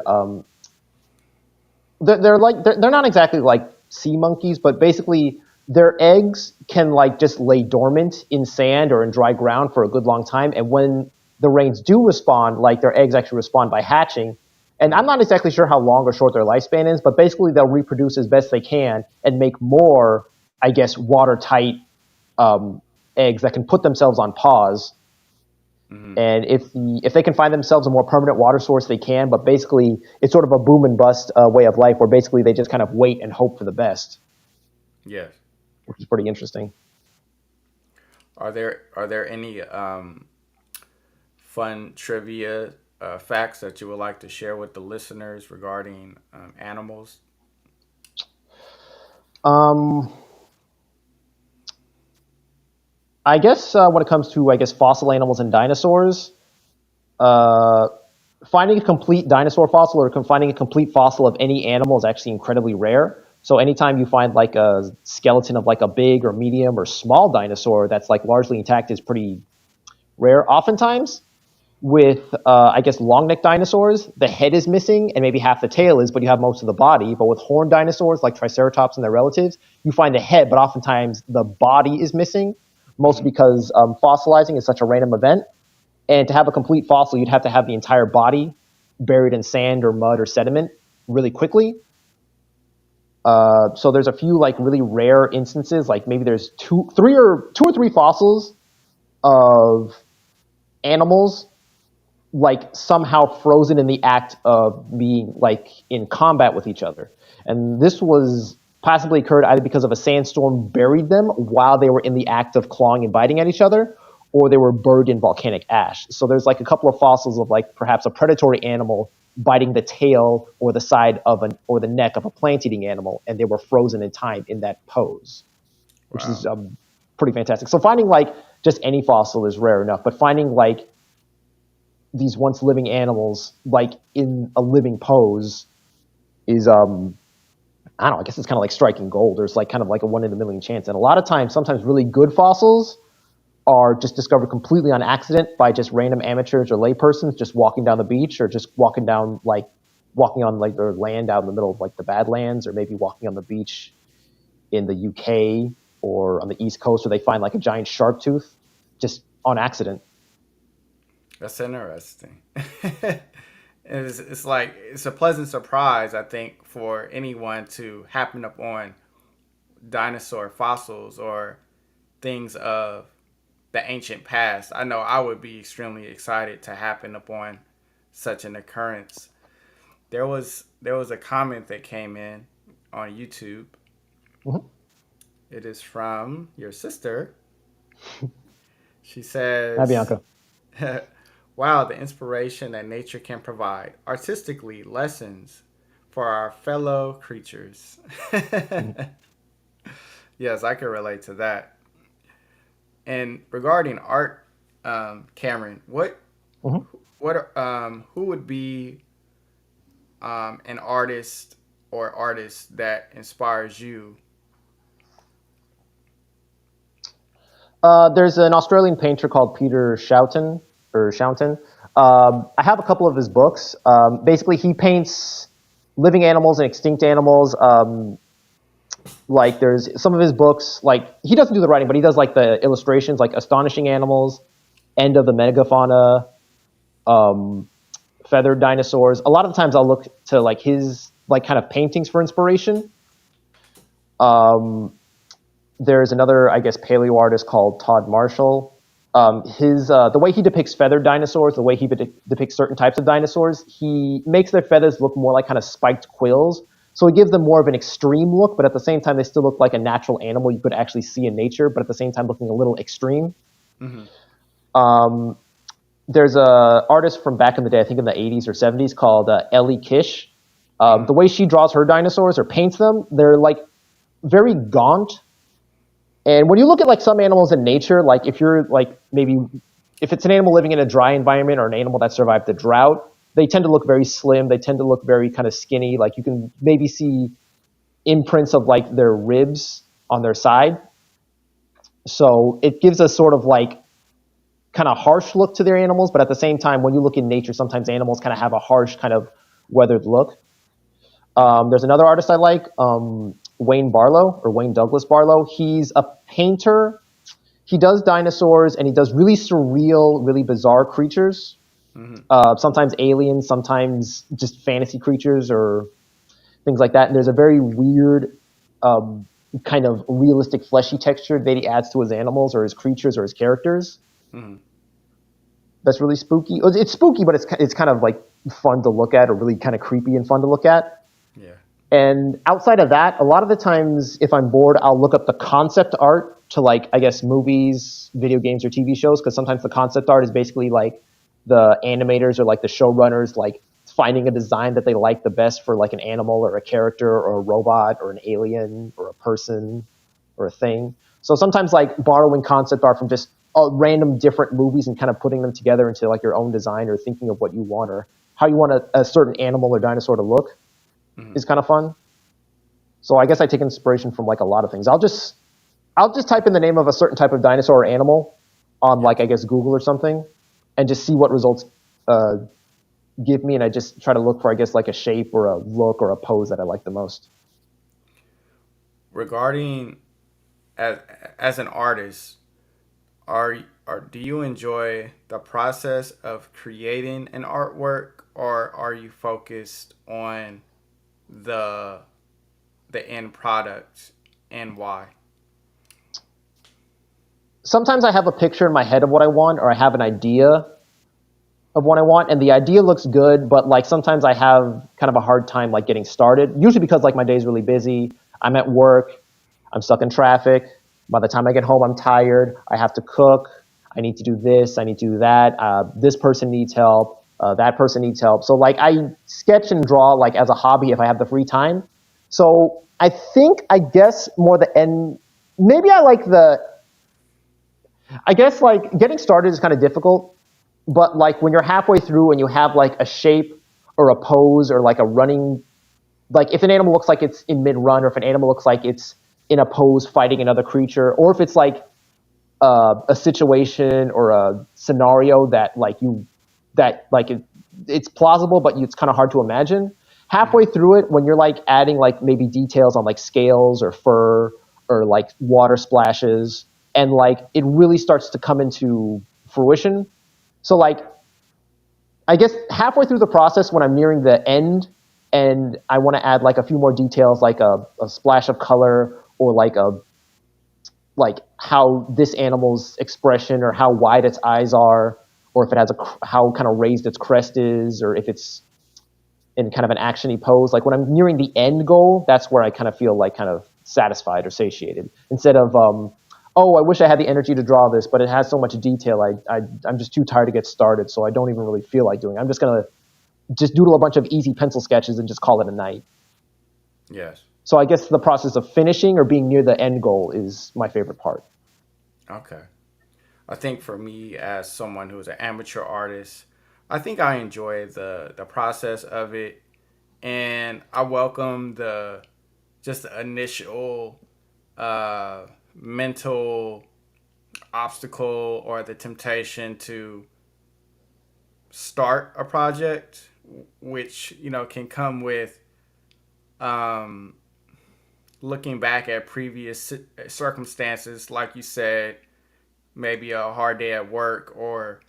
They're not exactly like sea monkeys, but basically their eggs can like just lay dormant in sand or in dry ground for a good long time, and when the rains do respond, like their eggs actually respond by hatching. And I'm Mm. not exactly sure how long or short their lifespan is, but basically they'll reproduce as best they can and make more, I guess, watertight um, eggs that can put themselves on pause. Mm. And if they can find themselves a more permanent water source, they can. But basically, it's sort of a boom and bust way of life, where basically they just kind of wait and hope for the best, Yes. which is pretty interesting. Are there any fun trivia facts that you would like to share with the listeners regarding animals? Um, I guess when it comes to fossil animals and dinosaurs, uh, finding a complete dinosaur fossil or finding a complete fossil of any animal is actually incredibly rare. So anytime you find like a skeleton of like a big or medium or small dinosaur that's like largely intact is pretty rare. Oftentimes, with long neck dinosaurs, the head is missing and maybe half the tail is, but you have most of the body. But with horned dinosaurs like Triceratops and their relatives, you find the head, but oftentimes the body is missing, mostly Mm-hmm. because fossilizing is such a random event. And to have a complete fossil, you'd have to have the entire body buried in sand or mud or sediment really quickly. So there's a few like really rare instances, like maybe there's two or three fossils of animals like somehow frozen in the act of being like in combat with each other. And this was possibly occurred either because of a sandstorm buried them while they were in the act of clawing and biting at each other, or they were buried in volcanic ash. So there's like a couple of fossils of like perhaps a predatory animal biting the tail or the side of an or the neck of a plant-eating animal, and they were frozen in time in that pose, which is Wow. pretty fantastic. So finding like just any fossil is rare enough, but finding like these once living animals like in a living pose is I don't know, I guess it's kind of like striking gold. There's like kind of like a one in a million chance. And a lot of times, sometimes really good fossils are just discovered completely on accident by just random amateurs or laypersons just walking down the beach or just walking on like their land out in the middle of like the Badlands, or maybe walking on the beach in the UK or on the East Coast where they find like a giant shark tooth just on accident. That's interesting. It's like it's a pleasant surprise, I think, for anyone to happen upon dinosaur fossils or things of the ancient past. I know I would be extremely excited to happen upon such an occurrence. There was a comment that came in on YouTube. Mhm. It is from your sister. She Hi, says, Bianca. wow, the inspiration that nature can provide. Artistically, lessons for our fellow creatures. Yes, I can relate to that. And regarding art, Cameron, Mm-hmm. who would be an artist or artist that inspires you? There's an Australian painter called Peter Shoughton or Shoughton. I have a couple of his books. Basically, he paints living animals and extinct animals. Like there's some of his books. Like he doesn't do the writing, but he does like the illustrations, like Astonishing Animals, End of the Megafauna, um, Feathered Dinosaurs. A lot of the times, I'll look to like his like kind of paintings for inspiration. Um, there's another, I guess, paleo artist called Todd Marshall. His the way he depicts feathered dinosaurs, the way he depicts certain types of dinosaurs, he makes their feathers look more like kind of spiked quills. So he gives them more of an extreme look, but at the same time, they still look like a natural animal you could actually see in nature, but at the same time, looking a little extreme. Mm-hmm. Um, there's a artist from back in the day, I think in the 80s or 70s, called Ellie Kish. Mm-hmm. The way she draws her dinosaurs or paints them, they're like very gaunt. And when you look at like some animals in nature, like if you're like maybe if it's an animal living in a dry environment or an animal that survived the drought, they tend to look very slim. They tend to look very kind of skinny. Like you can maybe see imprints of like their ribs on their side. So it gives a sort of like kind of harsh look to their animals, but at the same time, when you look in nature, sometimes animals kind of have a harsh kind of weathered look. There's another artist I like, Wayne Barlow or Wayne Douglas Barlow. He's a painter. He does dinosaurs and he does really surreal, really bizarre creatures. Mm-hmm. Sometimes aliens, sometimes just fantasy creatures or things like that. And there's a very weird, kind of realistic, fleshy texture that he adds to his animals or his creatures or his characters. Mm-hmm. That's really spooky. It's spooky, but it's kind of like fun to look at or really kind of creepy and fun to look at. Yeah. And outside of that, a lot of the times, if I'm bored, I'll look up the concept art to like, I guess, movies, video games, or TV shows, because sometimes the concept art is basically like the animators or like the showrunners like finding a design that they like the best for like an animal or a character or a robot or an alien or a person or a thing. So sometimes like borrowing concept art from just random different movies and kind of putting them together into like your own design or thinking of what you want or how you want a certain animal or dinosaur to look Mm-hmm. is kind of fun. So I guess I take inspiration from like a lot of things. I'll just type in the name of a certain type of dinosaur or animal on like I guess Google or something, and just see what results give me, and I just try to look for I guess like a shape or a look or a pose that I like the most. Regarding as as an artist, do you enjoy the process of creating an artwork, or are you focused on the the end product and why? Sometimes I have a picture in my head of what I want, or I have an idea of what I want, and the idea looks good, but like sometimes I have kind of a hard time like getting started. Usually because like my day's really busy. I'm at work. I'm stuck in traffic. By the time I get home, I'm tired. I have to cook. I need to do this. I need to do that. This person needs help. That person needs help. So like I sketch and draw like as a hobby if I have the free time. So I think I guess more the end. Maybe I like the. I guess like getting started is kind of difficult, but like when you're halfway through and you have like a shape or a pose or like a running, like if an animal looks like it's in mid run, or if an animal looks like it's in a pose fighting another creature, or if it's like a situation or a scenario that like you that like it's plausible but it's kind of hard to imagine. Halfway through it, when you're like adding like maybe details on like scales or fur or like water splashes, and like it really starts to come into fruition. So like I guess halfway through the process when I'm nearing the end and I want to add like a few more details, like a splash of color or like how this animal's expression or how wide its eyes are, or if it has how kind of raised its crest is, or if it's in kind of an actiony pose. Like when I'm nearing the end goal, that's where I kind of feel like kind of satisfied or satiated. Instead of, oh, I wish I had the energy to draw this, but it has so much detail. I'm just too tired to get started, so I don't even really feel like doing it. I'm just going to just doodle a bunch of easy pencil sketches and just call it a night. Yes. So I guess the process of finishing or being near the end goal is my favorite part. Okay. I think for me, as someone who is an amateur artist, I think I enjoy the process of it, and I welcome the just the initial mental obstacle or the temptation to start a project, which can come with um, looking back at previous circumstances, like you said, maybe a hard day at work or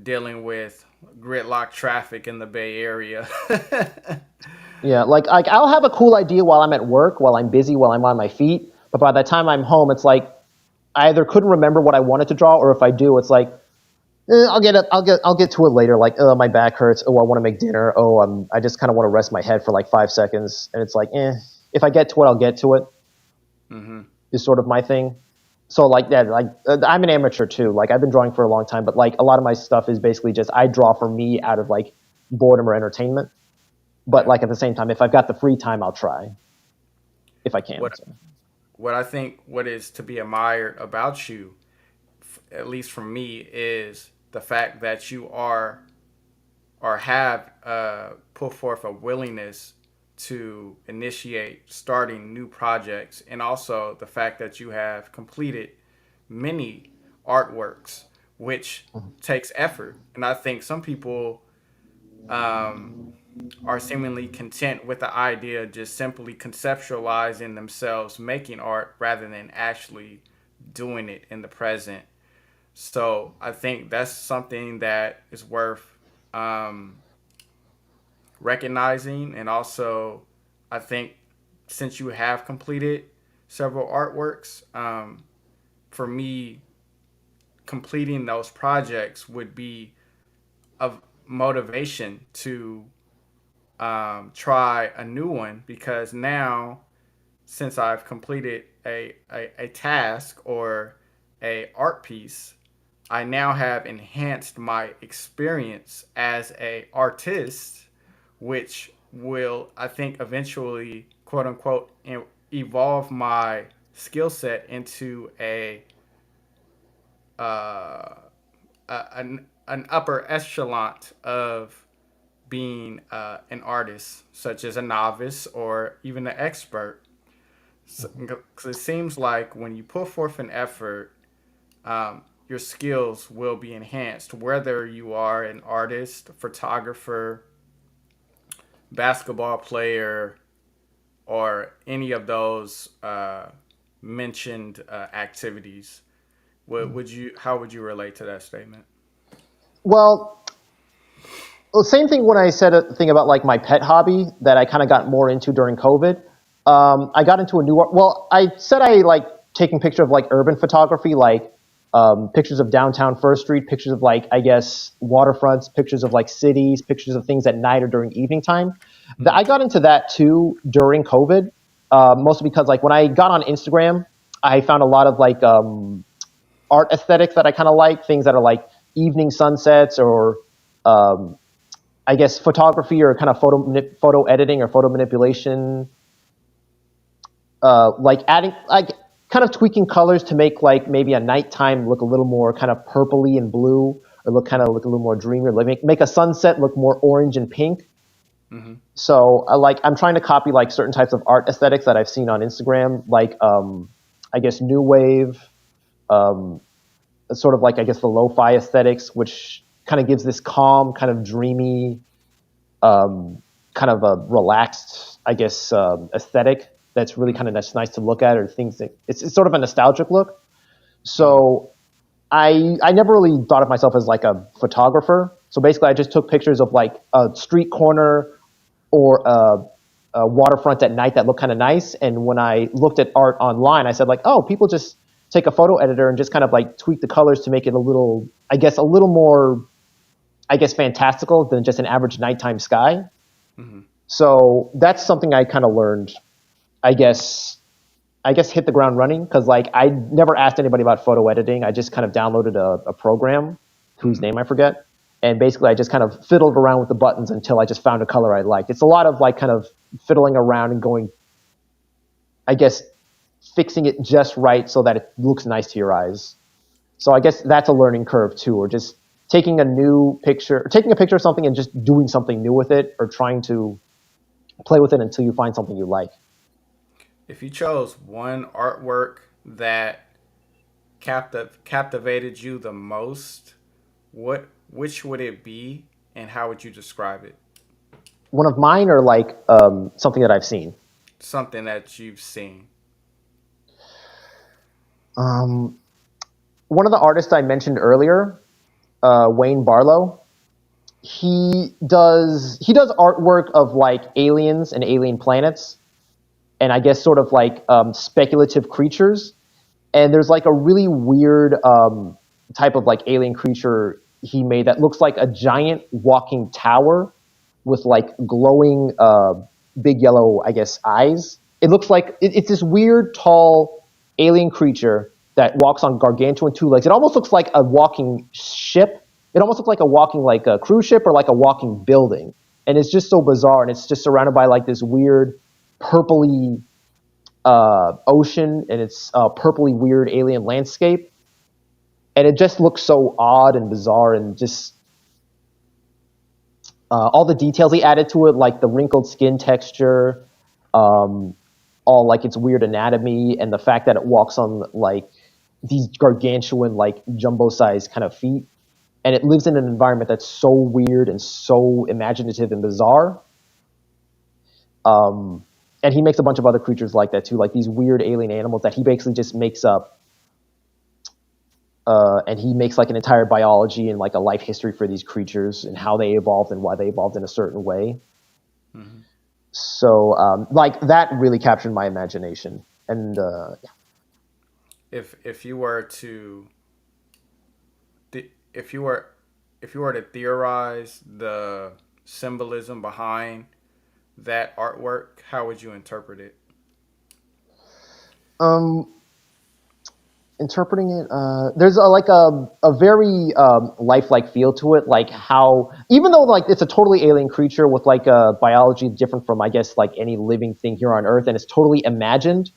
dealing with gridlock traffic in the Bay Area. Yeah, like I'll have a cool idea while I'm at work, while I'm busy, while I'm on my feet. But by the time I'm home, it's like I either couldn't remember what I wanted to draw, or if I do, it's like I'll get to it later. Like, oh, my back hurts. Oh, I want to make dinner. Oh, I just kind of want to rest my head for like 5 seconds, and it's like, if I get to it, I'll get to it. Mm-hmm. Is sort of my thing. So like that, like I'm an amateur too. Like I've been drawing for a long time, but like a lot of my stuff is basically just I draw for me out of like boredom or entertainment. But Yeah. like at the same time, if I've got the free time, I'll try if I can. What So. what I think what is to be admired about you, at least from me, is the fact that you are or have put forth a willingness to initiate starting new projects, and also the fact that you have completed many artworks, which takes effort. And I think some people um, are seemingly content with the idea of just simply conceptualizing themselves making art rather than actually doing it in the present. So I think that's something that is worth um, recognizing. And also, I think since you have completed several artworks, for me, completing those projects would be of motivation to try a new one, because now, since I've completed a task or a art piece, I now have enhanced my experience as a artist, which will, I think, eventually, quote unquote, evolve my skill set into uh, an upper echelon of being an artist, such as a novice or even an expert. So, 'cause it seems like when you put forth an effort, your skills will be enhanced, whether you are an artist, photographer, basketball player, or any of those mentioned activities. Would you? How would you relate to that statement? Well, same thing when I said a thing about like my pet hobby that I kind of got more into during COVID. I got into a new art. Well, I said I like taking pictures of like urban photography, like pictures of downtown First Street, pictures of like I guess waterfronts, pictures of like cities, pictures of things at night or during evening time. I got into that too during COVID, mostly because like when I got on Instagram, I found a lot of like art aesthetics that I kind of like, things that are like evening sunsets or um, I guess photography or kind of photo editing or photo manipulation, like adding like kind of tweaking colors to make like maybe a nighttime look a little more kind of purpley and blue, or look a little more dreamy, like make a sunset look more orange and pink. Mm-hmm. So I'm trying to copy like certain types of art aesthetics that I've seen on Instagram, like I guess new wave, um, sort of like I guess the lo-fi aesthetics, which kind of gives this calm, kind of dreamy, kind of a relaxed, I guess, aesthetic that's really kind of that's nice to look at, or things that it's sort of a nostalgic look. Mm-hmm. So I never really thought of myself as like a photographer. So basically, I just took pictures of like a street corner or a waterfront at night that looked kind of nice. And when I looked at art online, I said like, oh, people just take a photo editor and just kind of like tweak the colors to make it a little, I guess, a little more, I guess, fantastical than just an average nighttime sky. Mm-hmm. So that's something I kind of learned, I guess, I guess, hit the ground running because like I never asked anybody about photo editing. I just kind of downloaded a program whose name I forget, and basically I just kind of fiddled around with the buttons until I just found a color I liked. It's a lot of like kind of fiddling around and going, I guess, fixing it just right so that it looks nice to your eyes. So I guess that's a learning curve too, or just taking a new picture, or taking a picture of something and just doing something new with it, or trying to play with it until you find something you like. If you chose one artwork that captivated you the most, which would it be, and how would you describe it? One of mine are like something that I've seen. Something that you've seen. Um, One of the artists I mentioned earlier, Wayne Barlow, he does artwork of like aliens and alien planets, and I guess sort of like speculative creatures. And there's like a really weird type of like alien creature he made that looks like a giant walking tower with like glowing big yellow, I guess, eyes. It looks like it's this weird tall alien creature that walks on gargantuan two legs. It almost looks like a walking ship. It almost looks like a walking like a cruise ship or like a walking building. And it's just so bizarre, and it's just surrounded by like this weird purpley ocean, and it's a purpley weird alien landscape, and it just looks so odd and bizarre, and just all the details he added to it, like the wrinkled skin texture, um, all like its weird anatomy, and the fact that it walks on like these gargantuan, like jumbo-sized kind of feet, and it lives in an environment that's so weird and so imaginative and bizarre. Um, and he makes a bunch of other creatures like that too, like these weird alien animals that he basically just makes up. And he makes like an entire biology and like a life history for these creatures and how they evolved and why they evolved in a certain way. Mm-hmm. So like that really captured my imagination. And If you were to if you were to theorize the symbolism behind that artwork, how would you interpret it? um, interpreting it, there's like a very lifelike feel to it, like how even though like it's a totally alien creature with like a biology different from I guess like any living thing here on Earth, and it's totally imagined.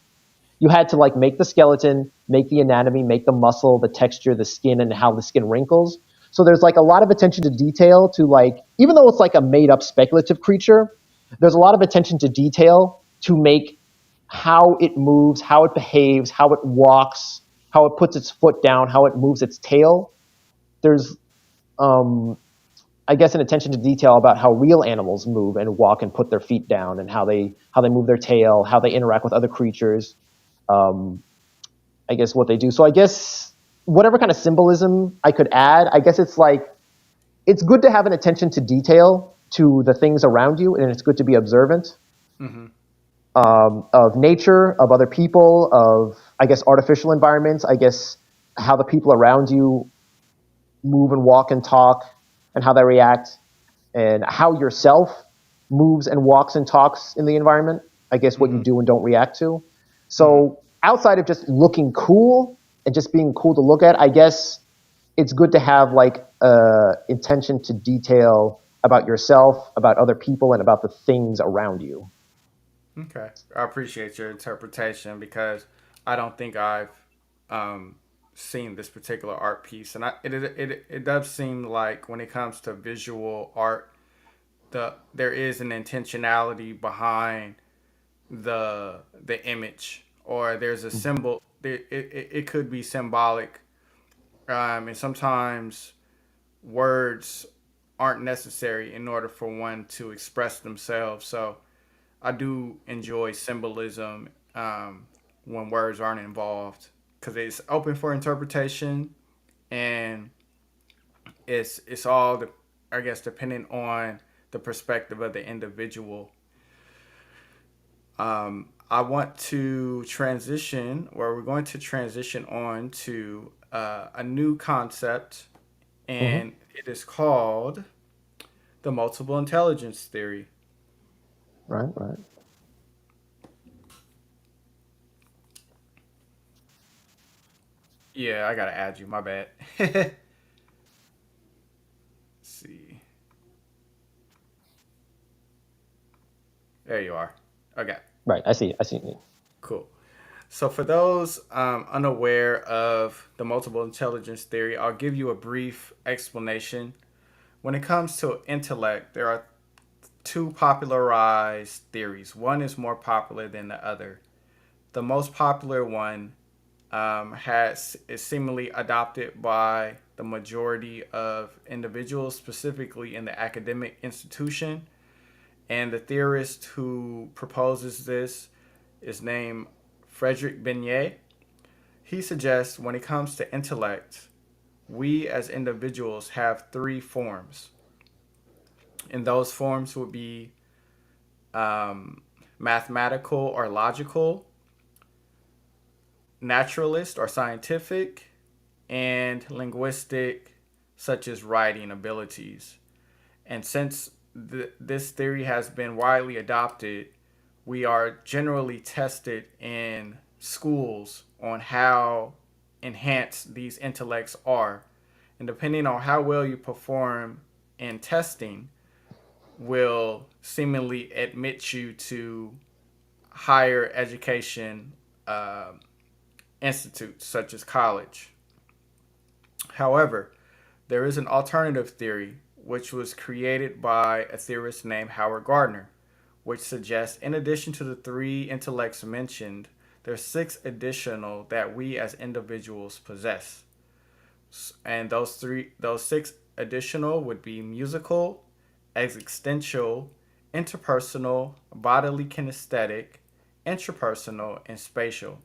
You had to like make the skeleton, make the anatomy, make the muscle, the texture, the skin, and how the skin wrinkles. So there's like a lot of attention to detail to like, even though it's like a made up speculative creature, there's a lot of attention to detail to make how it moves, how it behaves, how it walks, how it puts its foot down, how it moves its tail. There's, um, I guess, an attention to detail about how real animals move and walk and put their feet down, and how they move their tail, how they interact with other creatures. Um, I guess what they do. So I guess whatever kind of symbolism I could add, I guess it's like it's good to have an attention to detail to the things around you, and it's good to be observant Mm-hmm. of nature, of other people, of I guess artificial environments. I guess how the people around you move and walk and talk, and how they react, and how yourself moves and walks and talks in the environment. I guess what you Mm-hmm. do and don't react to. Mm-hmm. So outside of just looking cool and just being cool to look at, I guess it's good to have like intention to detail about yourself, about other people, and about the things around you. Okay, I appreciate your interpretation because I don't think I've um, seen this particular art piece, and it does seem like when it comes to visual art, there is an intentionality behind the image, or there's a symbol. It could be symbolic, and sometimes words aren't necessary in order for one to express themselves. So I do enjoy symbolism when words aren't involved because it's open for interpretation, and it's all I guess depending on the perspective of the individual. I want to transition, or we're going to transition on to a new concept, Hmm. and it is called the multiple intelligence theory. Right, right. Yeah, I gotta add you. My bad. Let's see. There you are. Okay, Right. I see. I see. cool. So, for those unaware of the multiple intelligence theory, I'll give you a brief explanation. When it comes to intellect, there are two popularized theories. One is more popular than the other. The most popular one has is seemingly adopted by the majority of individuals, specifically in the academic institution. And the theorist who proposes this is named Frederick Beignet. He suggests when it comes to intellect, we as individuals have three forms, and those forms would be um, mathematical or logical, naturalist or scientific, and linguistic, such as writing abilities. And since this theory has been widely adopted, we are generally tested in schools on how enhanced these intellects are. And depending on how well you perform in testing, will seemingly admit you to higher education institutes such as college. However, there is an alternative theory which was created by a theorist named Howard Gardner, which suggests in addition to the three intellects mentioned, there are six additional that we as individuals possess. And those six additional would be musical, existential, interpersonal, bodily kinesthetic, intrapersonal, and spatial.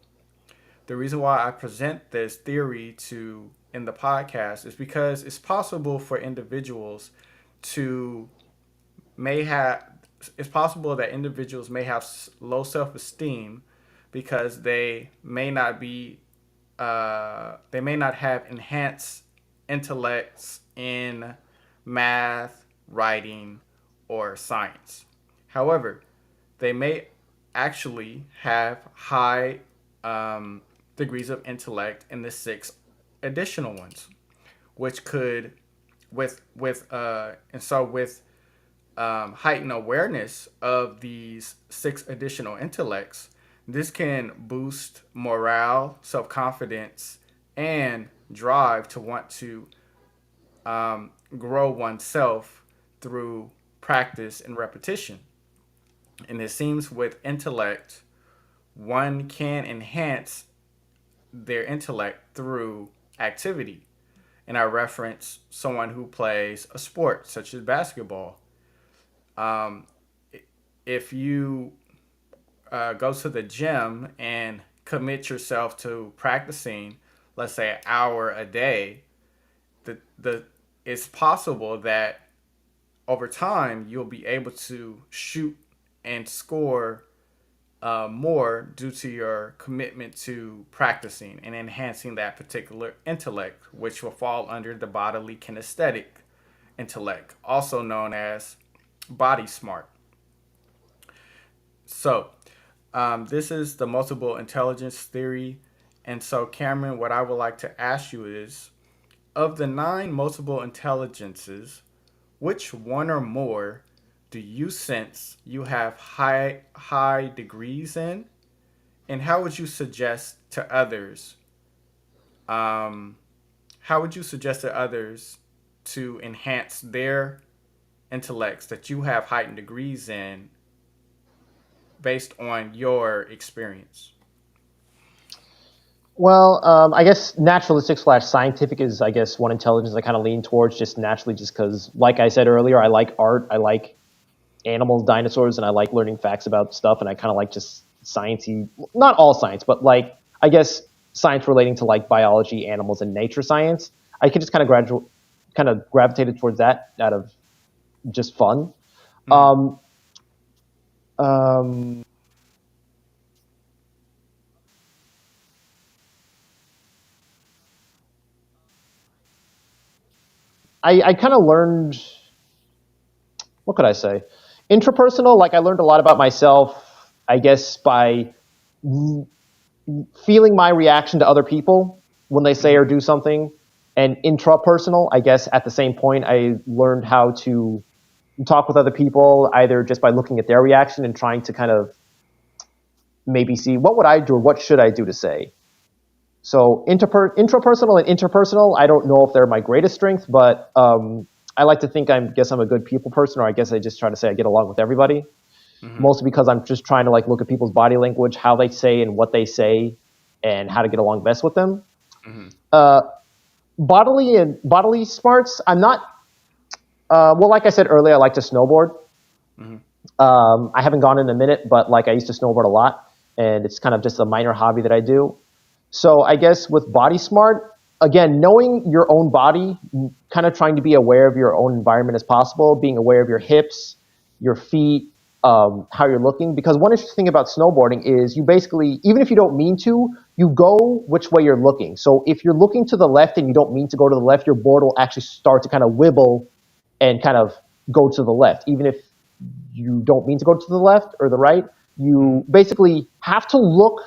The reason why I present this theory to in the podcast is because it's possible for individuals to may have it's possible that individuals may have low self-esteem because they may not have enhanced intellects in math, writing, or science. However, they may actually have high degrees of intellect in the six additional ones, which could with heightened awareness of these six additional intellects, this can boost morale, self confidence, and drive to want to grow oneself through practice and repetition. And it seems with intellect, one can enhance their intellect through activity. And I reference someone who plays a sport such as basketball. Um, if you go to the gym and commit yourself to practicing, let's say an hour a day, the it's possible that over time you'll be able to shoot and score more due to your commitment to practicing and enhancing that particular intellect, which will fall under the bodily kinesthetic intellect, also known as body smart. So, this is the multiple intelligence theory. And so, Cameron, what I would like to ask you is of the nine multiple intelligences, which one or more do you sense you have high degrees in, and how would you suggest to others? Um, how would you suggest to others to enhance their intellects that you have heightened degrees in, based on your experience? Well, I guess naturalistic slash scientific is, I guess, one intelligence I kind of lean towards just naturally, just because, like I said earlier, I like art, I like animals, dinosaurs, and I like learning facts about stuff, and I kind of like just sciencey, not all science, but like I guess science relating to like biology, animals, and nature science. I could just kind of gravitated towards that out of just fun. Mm. Um, um, I kind of learned, what could I say? Intrapersonal, like I learned a lot about myself, I guess, by feeling my reaction to other people. when they say or do something. And intrapersonal, I guess at the same point, I learned how to talk with other people either just by looking at their reaction and trying to kind of maybe see what would I do or what should I do to say. So intrapersonal and interpersonal, I don't know if they're my greatest strength, but I like to think guess I'm a good people person, or I guess I just try to say I get along with everybody. Mm-hmm. Mostly because I'm just trying to like look at people's body language, how they say and what they say, and how to get along best with them. Mm-hmm. Uh, bodily smarts, I'm not. Well, like I said earlier, I like to snowboard. Mm-hmm. I haven't gone in a minute, but like I used to snowboard a lot, and it's kind of just a minor hobby that I do. So I guess with body smart, again, knowing your own body, kind of trying to be aware of your own environment as possible, being aware of your hips, your feet, how you're looking. Because one interesting thing about snowboarding is you basically, even if you don't mean to, you go which way you're looking. So if you're looking to the left and you don't mean to go to the left, your board will actually start to kind of wibble and kind of go to the left. Even if you don't mean to go to the left or the right, you basically have to look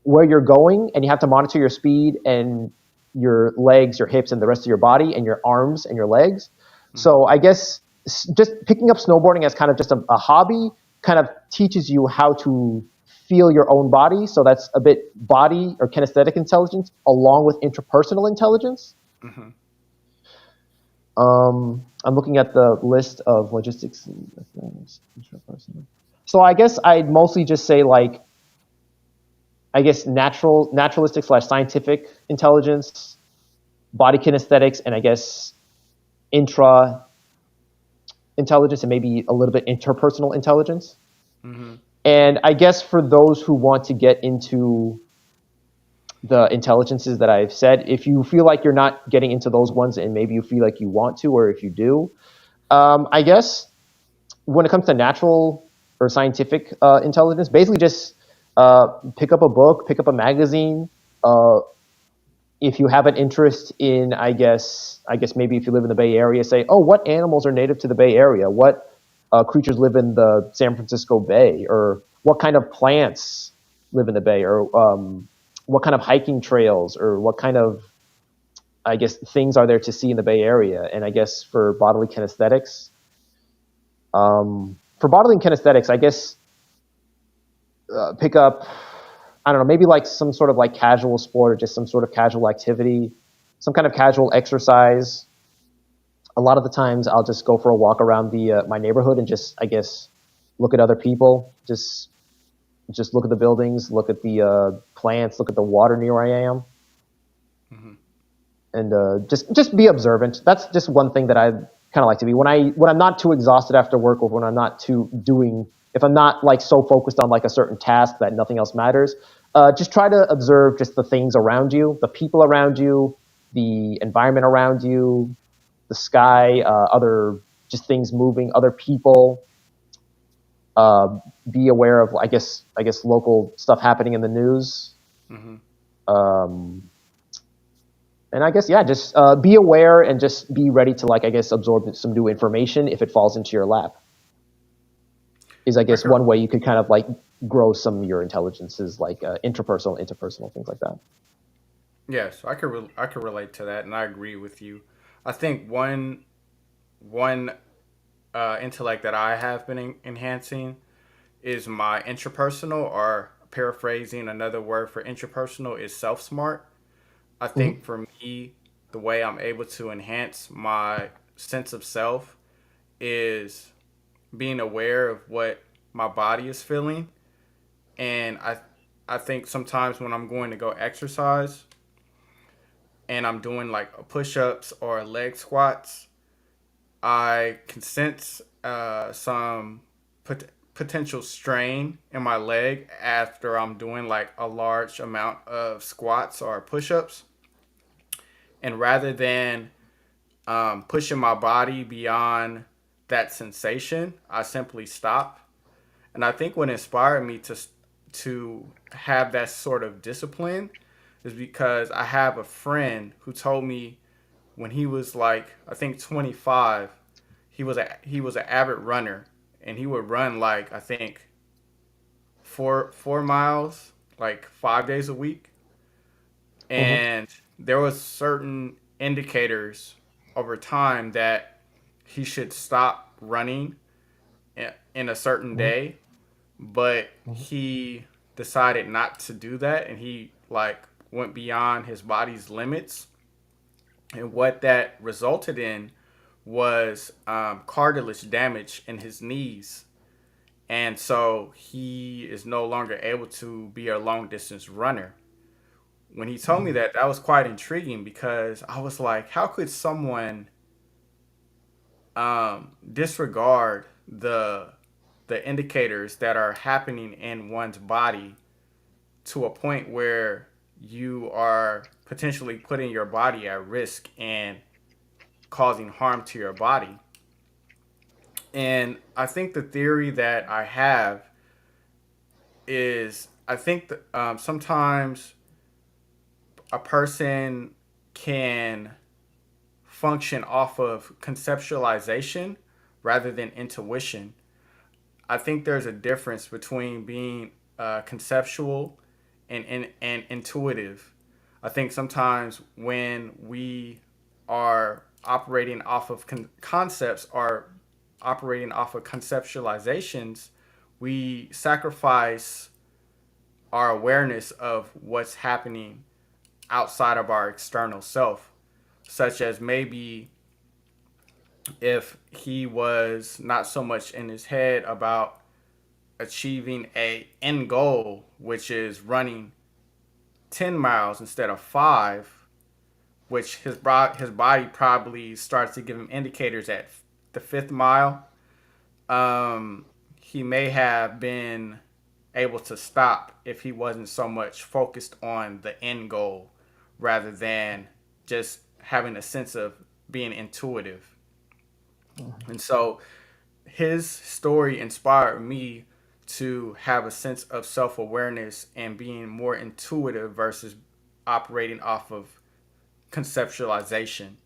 where you're going, and you have to monitor your speed and your legs, your hips, and the rest of your body, and your arms and your legs. Mm-hmm. So I guess just picking up snowboarding as kind of just a hobby kind of teaches you how to feel your own body. So that's a bit body or kinesthetic intelligence along with interpersonal intelligence. Mm-hmm. I'm looking at the list of logistics. So I guess I'd mostly just say like I guess naturalistic / scientific intelligence, body kinesthetics, and I guess intra intelligence, and maybe a little bit interpersonal intelligence. Mm-hmm. And I guess for those who want to get into the intelligences that I've said, if you feel like you're not getting into those ones and maybe you feel like you want to, or if you do, I guess when it comes to natural or scientific intelligence, basically just pick up a book, pick up a magazine. If you have an interest in, I guess maybe if you live in the Bay Area, say, oh, what animals are native to the Bay Area? What creatures live in the San Francisco Bay? Or what kind of plants live in the Bay? Or what kind of hiking trails? Or what kind of, I guess, things are there to see in the Bay Area? And I guess for bodily kinesthetics, I guess pick up, I don't know, maybe like some sort of like casual sport or just some sort of casual activity, some kind of casual exercise. A lot of the times I'll just go for a walk around the my neighborhood and just, I guess, look at other people, just look at the buildings, look at the plants, look at the water near where I am, Mm-hmm. and just be observant. That's just one thing that I kind of like to be when I'm not too exhausted after work, or when I'm not too doing, if I'm not like so focused on like a certain task that nothing else matters. Just try to observe just the things around you, the people around you, the environment around you, the sky, other just things moving, other people. Be aware of, I guess local stuff happening in the news. Mm-hmm. Um, and I guess, yeah, just be aware and just be ready to, like, I guess, absorb some new information if it falls into your lap. Is, I I guess, could, one way you could kind of like grow some of your intelligences, like interpersonal, interpersonal things like that. yes, I could relate to that, and I agree with you. I think one intellect that I have been enhancing is my intrapersonal, or paraphrasing another word for intrapersonal is self smart. I Mm-hmm. think for me, the way I'm able to enhance my sense of self is being aware of what my body is feeling. And I think sometimes when I'm going to go exercise and I'm doing like push ups or leg squats, I can sense some potential strain in my leg after I'm doing like a large amount of squats or push ups. And rather than pushing my body beyond that sensation, I simply stop. And I think what inspired me to have that sort of discipline is because I have a friend who told me when he was like, I think 25, he was an avid runner, and he would run like, I think, 4 miles like 5 days a week. Hmm. and there was certain indicators over time that he should stop running in a certain Hmm. day, but he decided not to do that, and he like went beyond his body's limits, and what that resulted in was cartilage damage in his knees, and so he is no longer able to be a long distance runner. When he told me Hmm. that, that was quite intriguing because I was like, how could someone disregard the indicators that are happening in one's body to a point where you are potentially putting your body at risk and causing harm to your body? And I think the theory that I have is I think that sometimes a person can function off of conceptualization rather than intuition. I think there's a difference between being conceptual and intuitive. I think sometimes when we are operating off of concepts or operating off of conceptualizations, we sacrifice our awareness of what's happening outside of our external self, such as maybe if he was not so much in his head about achieving a end goal, which is running 10 miles instead of 5, which his body probably starts to give him indicators at the 5th mile. He may have been able to stop if he wasn't so much focused on the end goal rather than just having a sense of being intuitive. And so his story inspired me to have a sense of self awareness and being more intuitive versus operating off of conceptualization.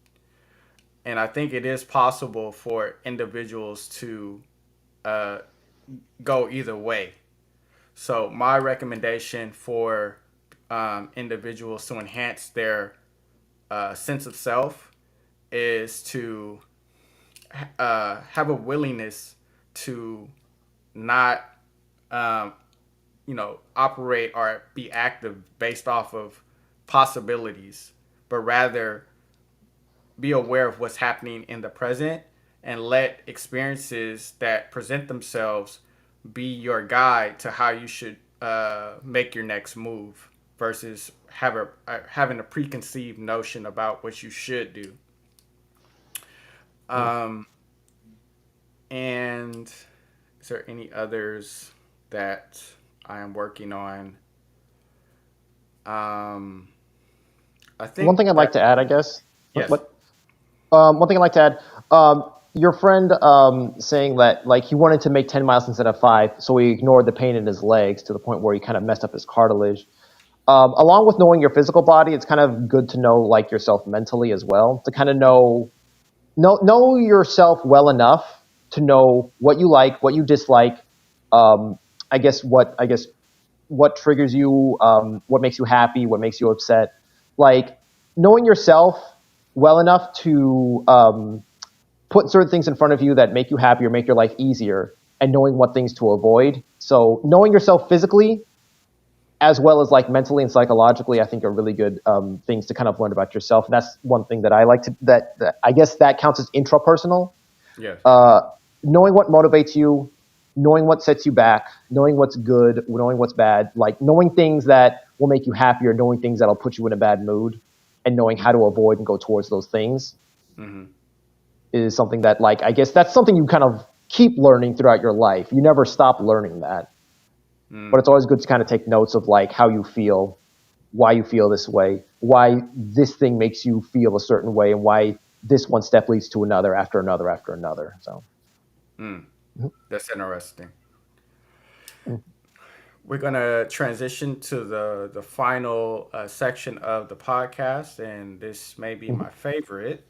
And I think it is possible for individuals to uh, go either way. So, my recommendation for individuals to enhance their sense of self is to have a willingness to not um, operate or be active based off of possibilities, but rather be aware of what's happening in the present and let experiences that present themselves be your guide to how you should make your next move versus having a preconceived notion about what you should do. Um, and is there any others that I am working on? Um, I One think thing I'd that like to add, I guess. yes. One thing I'd like to add. Your friend saying that like he wanted to make 10 miles instead of 5, so he ignored the pain in his legs to the point where he kind of messed up his cartilage. Along with knowing your physical body, it's kind of good to know like yourself mentally as well, to kind of know yourself well enough to know what you like, what you dislike. Um, what triggers you, what makes you happy, what makes you upset. Like knowing yourself well enough to put certain things in front of you that make you happy or make your life easier, and knowing what things to avoid. So knowing yourself physically as well as like mentally and psychologically, I think are really good things to kind of learn about yourself. And that's one thing that I like to that I guess that counts as intrapersonal. Yes. Uh, Knowing what motivates you, knowing what sets you back, knowing what's good, knowing what's bad, like knowing things that will make you happier, knowing things that'll put you in a bad mood, and knowing how to avoid and go towards those things Mm-hmm. is something that like I guess that's something you kind of keep learning throughout your life. You never stop learning that. But Mm. it's always good to kind of take notes of like how you feel, why you feel this way, why this thing makes you feel a certain way, and why this one step leads to another after another after another. So, Mm. That's interesting. We're gonna transition to the final section of the podcast, and this may be my favorite.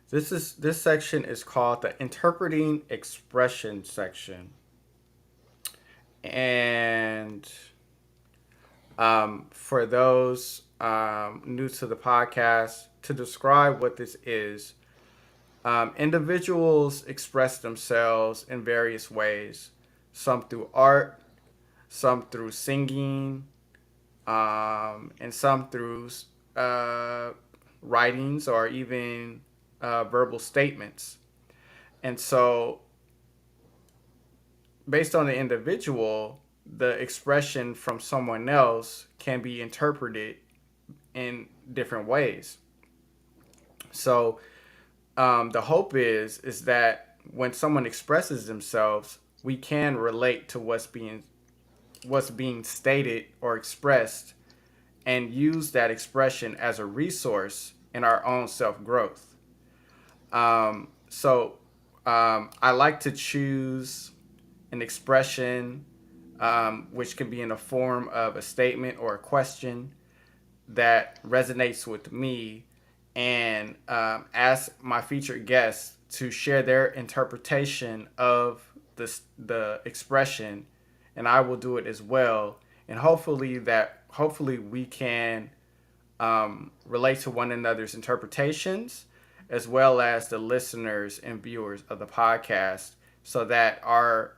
This section is called the interpreting expression section, And for those new to the podcast, to describe what this is, individuals express themselves in various ways, some through art, some through singing, and some through uh, writings or even verbal statements. And so, based on the individual, the expression from someone else can be interpreted in different ways. So, the hope is that when someone expresses themselves, we can relate to what's being stated or expressed, and use that expression as a resource in our own self growth. So I like to choose an expression, which can be in the form of a statement or a question that resonates with me, and ask my featured guests to share their interpretation of the expression, and I will do it as well. And hopefully we can relate to one another's interpretations, as well as the listeners and viewers of the podcast, so that our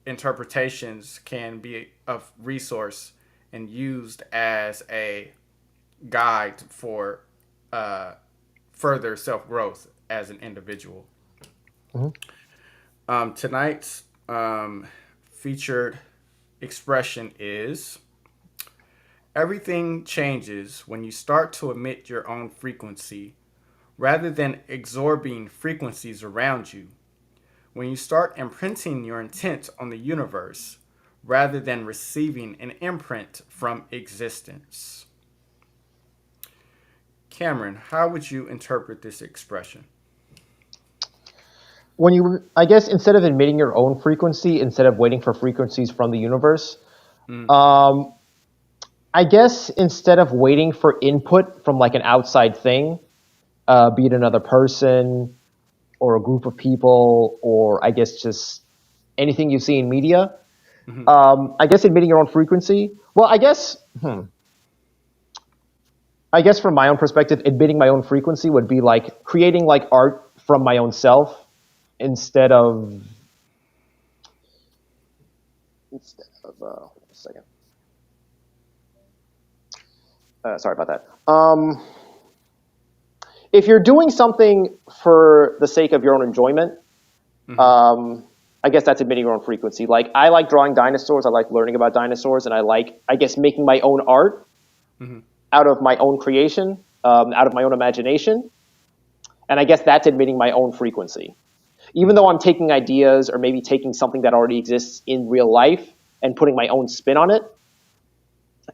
interpretations can be of resource and used as a guide for uh, further self growth as an individual. Mhm. Tonight's featured expression is: everything changes when you start to emit your own frequency rather than absorbing frequencies around you. When you start imprinting your intent on the universe rather than receiving an imprint from existence. Cameron, how would you interpret this expression? When you, I guess, instead of emitting your own frequency, instead of waiting for frequencies from the universe, Mm, um, I guess instead of waiting for input from like an outside thing, be it another person or a group of people, or I guess just anything you see in media, hmm I guess admitting your own frequency. Well, I guess from my own perspective, admitting my own frequency would be like creating like art from my own self instead of hold on a second. Sorry about that. If you're doing something for the sake of your own enjoyment, hmm um, I guess that's admitting your own frequency. Like I like drawing dinosaurs, I like learning about dinosaurs, and I like, I guess, making my own art hmm out of my own creation, out of my own imagination, and I guess that's admitting my own frequency. Even hmm though I'm taking ideas or maybe taking something that already exists in real life and putting my own spin on it,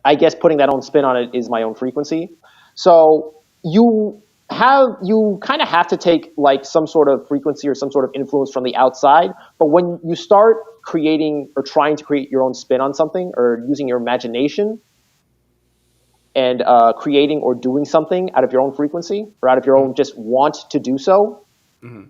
I guess putting that own spin on it is my own frequency. So you kind of have to take like some sort of frequency or some sort of influence from the outside. But when you start creating or trying to create your own spin on something or using your imagination and creating or doing something out of your own frequency or out of your own just want to do so, hmm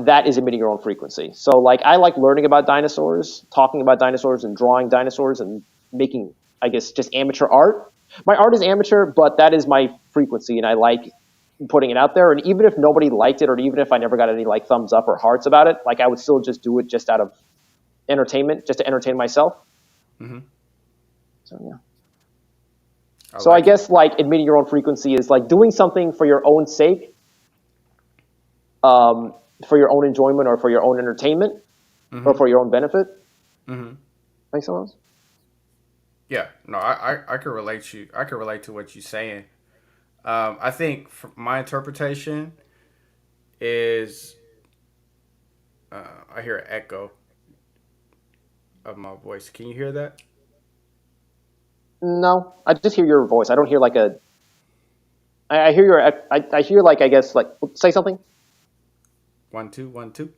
that is emitting your own frequency. So like I like learning about dinosaurs, talking about dinosaurs, and drawing dinosaurs, and making, I guess, just amateur art. My art is amateur, but that is my frequency, and I like putting it out there. And even if nobody liked it, or even if I never got any like thumbs up or hearts about it, like I would still just do it just out of entertainment, just to entertain myself. hmm So yeah. I So I like it. guess like admitting your own frequency is like doing something for your own sake, um, for your own enjoyment or for your own entertainment or hmm for your own benefit. hmm Like someone else. Yeah, no, I can relate you. I can relate to what you're saying. I think my interpretation is I hear an echo of my voice. Can you hear that? No, I just hear your voice. I don't hear like a. I hear your. I hear like, I guess, like, say something. 1 2 1 2.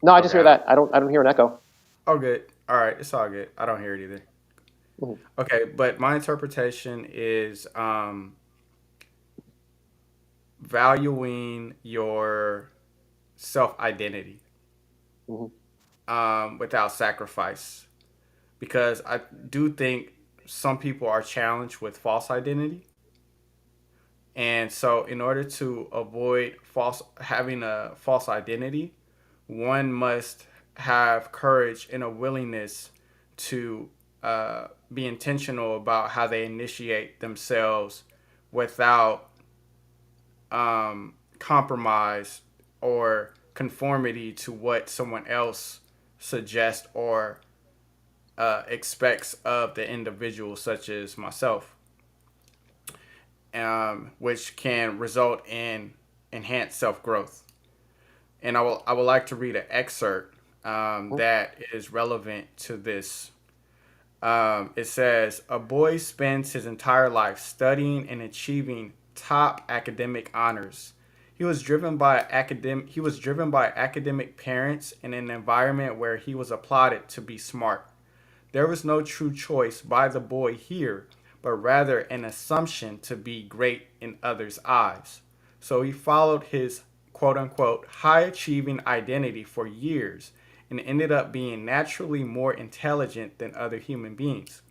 No, I just Okay, hear I don't. that. I don't hear an echo. Oh, good. All right, it's all good. I don't hear it either. Mhm. Okay, but my interpretation is valuing your self identity. Mhm. without sacrifice, because I do think some people are challenged with false identity. And so, in order to avoid having a false identity, one must have courage and a willingness to be intentional about how they initiate themselves without compromise or conformity to what someone else suggests or expects of the individual, such as myself, which can result in enhanced self growth. And I would like to read an excerpt that is relevant to this. It says, "A boy spends his entire life studying and achieving top academic honors. He was driven by academic parents in an environment where he was applauded to be smart. There was no true choice by the boy here, but rather an assumption to be great in others' eyes. So he followed his quote unquote high achieving identity for years and ended up being naturally more intelligent than other human beings.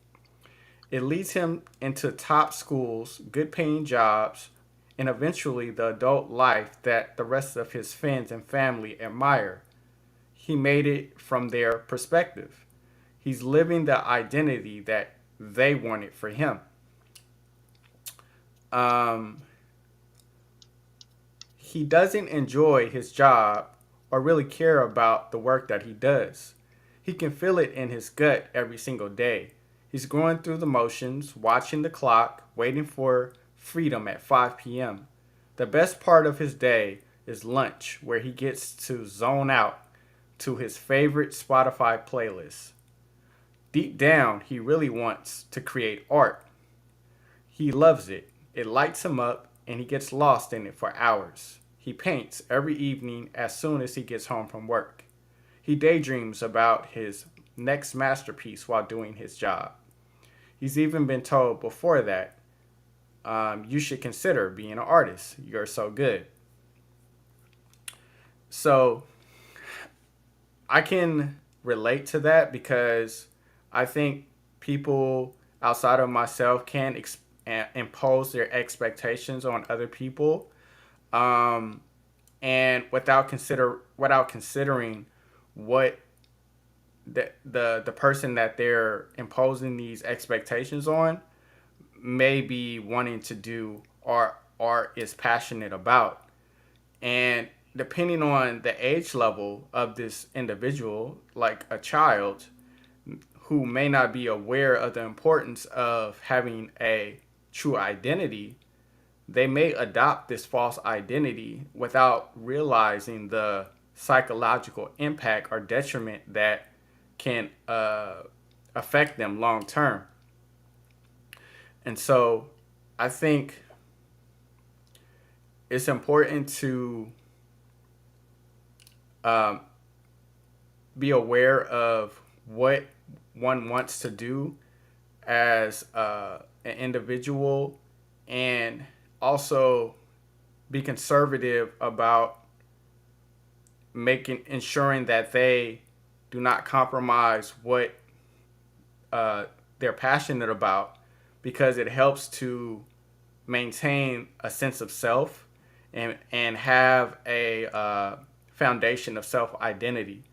It leads him into top schools, good paying jobs, and eventually the adult life that the rest of his friends and family admire. He made it from their perspective. He's living the identity that they wanted for him. Um, he doesn't enjoy his job or really care about the work that he does. He can feel it in his gut every single day. He's going through the motions, watching the clock, waiting for freedom at 5 p.m. The best part of his day is lunch, where he gets to zone out to his favorite Spotify playlist. Deep down, he really wants to create art. He loves it. It lights him up, and he gets lost in it for hours. He paints every evening as soon as he gets home from work. He daydreams about his next masterpiece while doing his job. He's even been told before that, you should consider being an artist. You're so good. So I can relate to that because I think people outside of myself can impose their expectations on other people, um, and without considering what the person that they're imposing these expectations on may be wanting to do or is passionate about. And depending on the age level of this individual, like a child who may not be aware of the importance of having a true identity, they may adopt this false identity without realizing the psychological impact or detriment that can affect them long term. And so I think it's important to um, be aware of what one wants to do as an individual, and also be conservative about ensuring that they do not compromise what uh, they're passionate about, because it helps to maintain a sense of self and have a foundation of self identity.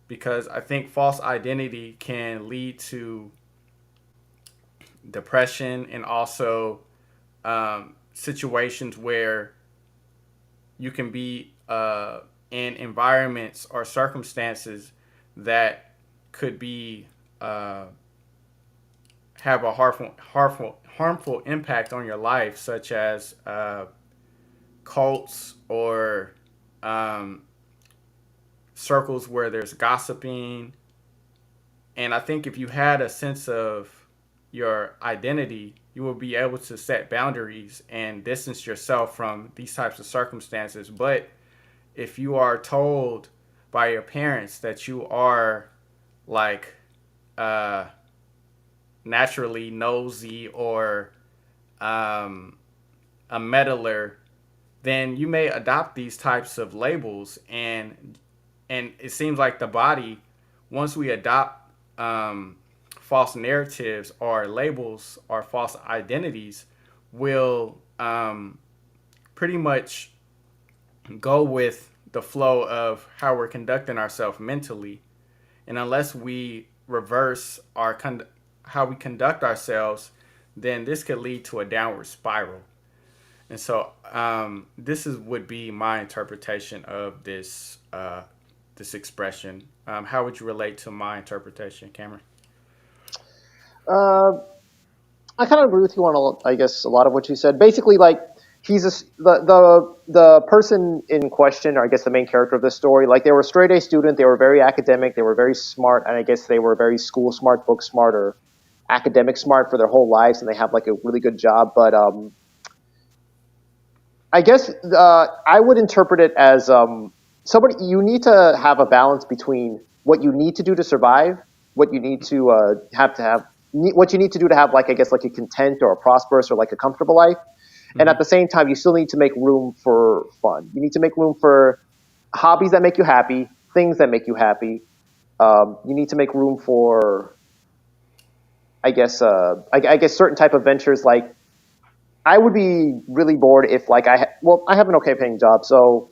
Because I think false identity can lead to depression and also situations where you can be in environments or circumstances that could be have a harmful impact on your life, such as cults or um, circles where there's gossiping. And I think if you had a sense of your identity, you will be able to set boundaries and distance yourself from these types of circumstances. But if you are told by your parents that you are like uh, naturally nosy or um, a meddler, then you may adopt these types of labels, and it seems like the body once we adopt false narratives or labels or false identities, we'll pretty much go with the flow of how we're conducting ourselves mentally. And unless we reverse how we conduct ourselves, then this could lead to a downward spiral. And so would be my interpretation of this expression. How would you relate to my interpretation, Cameron? Uh, I kind of agree with you on, I guess, a lot of what you said. Basically, like the person in question, or I guess the main character of this story, like they were a straight A student, they were very academic, they were very smart, and I guess they were very school smart, book smart, or academic smart for their whole lives, and they have like a really good job. But I guess I would interpret it as somebody. You need to have a balance between what you need to do to survive, what you need to have, what you need to do to have, like I guess, like a content or a prosperous or like a comfortable life, and at the same time, you still need to make room for fun. You need to make room for hobbies that make you happy, things that make you happy. You need to make room for, I guess, certain type of ventures like I would be really bored if like I have an okay paying job. So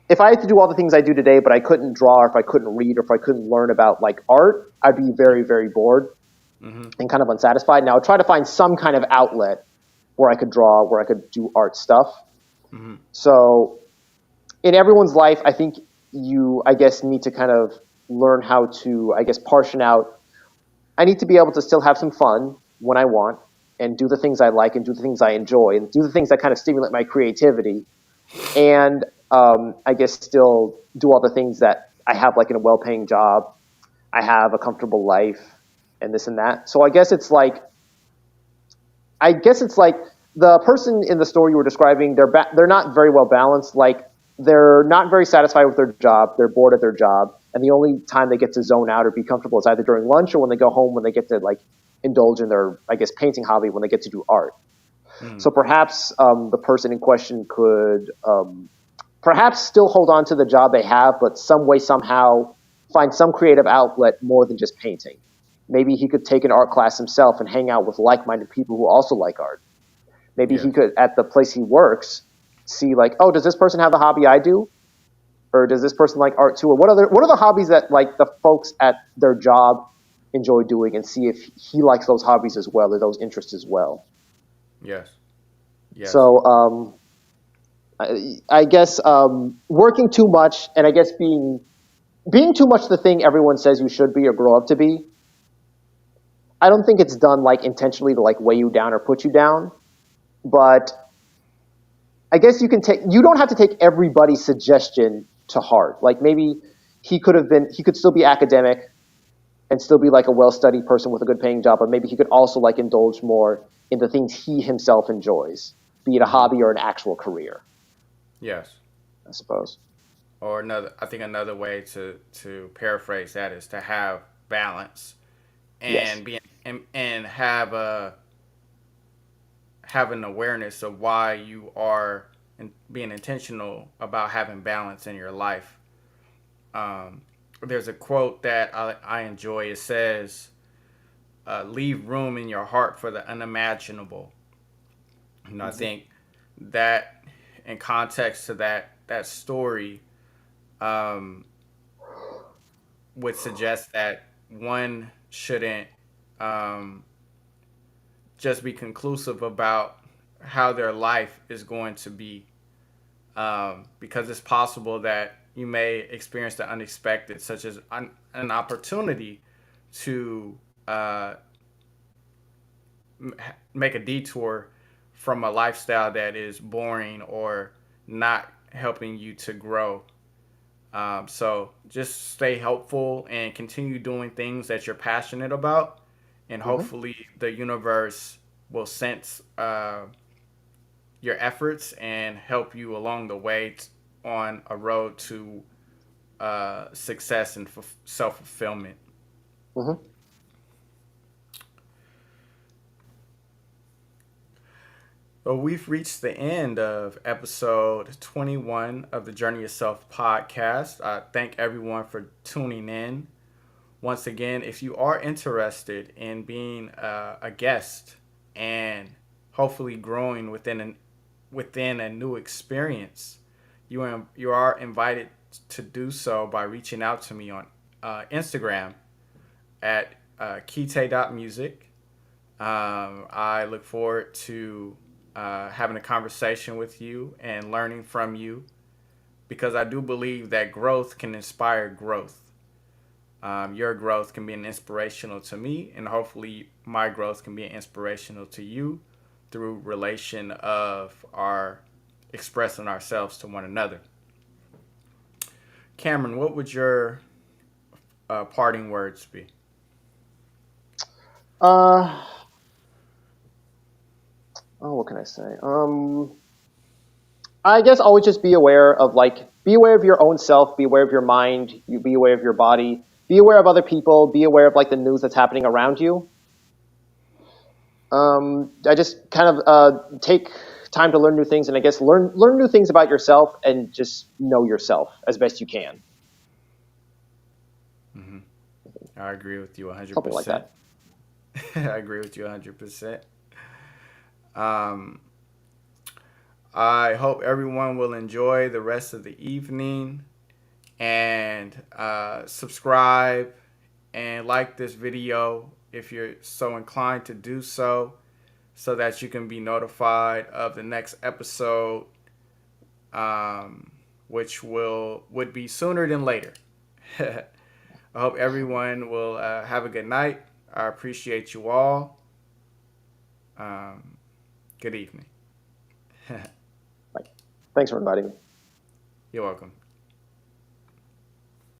if I had to do all the things I do today, but I couldn't draw, or if I couldn't read, or if I couldn't learn about like art, I'd be very, very bored and kind of unsatisfied. Now I'd try to find some kind of outlet where I could draw, where I could do art stuff. So in everyone's life, I think you, I guess, need to kind of learn how to, I guess, portion out. I need to be able to still have some fun when I want, and do the things I like, and do the things I enjoy, and do the things that kind of stimulate my creativity, and I guess still do all the things that I have, like in a well-paying job. I have a comfortable life, and this and that. So I guess it's like the person in the story you were describing. They're not very well balanced. Like they're not very satisfied with their job. They're bored at their job, and the only time they get to zone out or be comfortable is either during lunch or when they go home, when they get to like indulge in their, I guess, painting hobby, when they get to do art. So perhaps the person in question could perhaps still hold on to the job they have, but some way, somehow find some creative outlet more than just painting. Maybe he could take an art class himself and hang out with like-minded people who also like art. Maybe Yes. he could, at the place he works, see like, oh, does this person have the hobby I do? Or does this person like art too? Or what are the hobbies that like the folks at their job enjoy doing, and see if he likes those hobbies as well, or those interests as well. Yes. Yes. So I guess working too much, and I guess being too much the thing everyone says you should be or grow up to be. I don't think it's done like intentionally to like weigh you down or put you down, but I guess you don't have to take everybody's suggestion to heart. Like maybe he could still be academic and still be like a well-studied person with a good paying job, but maybe he could also like indulge more in the things he himself enjoys, be it a hobby or an actual career, Yes. I suppose. Or I think another way to paraphrase that is to have balance Yes. and and have an awareness of why you are being intentional about having balance in your life. There's a quote that I enjoy. It says, "Leave room in your heart for the unimaginable." And I think that, in context to that story, um, would suggest that one shouldn't um, just be conclusive about how their life is going to be, because it's possible that you may experience the unexpected, such as an opportunity to make a detour from a lifestyle that is boring or not helping you to grow. So just stay helpful and continue doing things that you're passionate about, and Hmm. hopefully the universe will sense your efforts and help you along the way on a road to success and self fulfillment. Hmm. Well, we've reached the end of episode 21 of the Journey of Self podcast. I thank everyone for tuning in. once again, if you are interested in being a guest and hopefully growing within a new experience, you are invited to do so by reaching out to me on Instagram at kite.music. I look forward to having a conversation with you and learning from you because I do believe that growth can inspire growth. Your growth can be an inspirational to me, and hopefully my growth can be an inspirational to you through relation of our expressing ourselves to one another. Cameron, what would your parting words be? Uh, oh, what can I say? I guess always just be aware of be aware of your own self, be aware of your mind, you be aware of your body, be aware of other people, be aware of the news that's happening around you. I just kind of take time to learn new things, and I guess learn new things about yourself, and just know yourself as best you can. Mm-hmm. I agree with you Something like 100%. that. I agree with you 100%. Um, I hope everyone will enjoy the rest of the evening and subscribe and like this video if you're so inclined to do so that you can be notified of the next episode, which would be sooner than later. I hope everyone will have a good night. I appreciate you all. Good evening. Thanks for inviting me. You're welcome.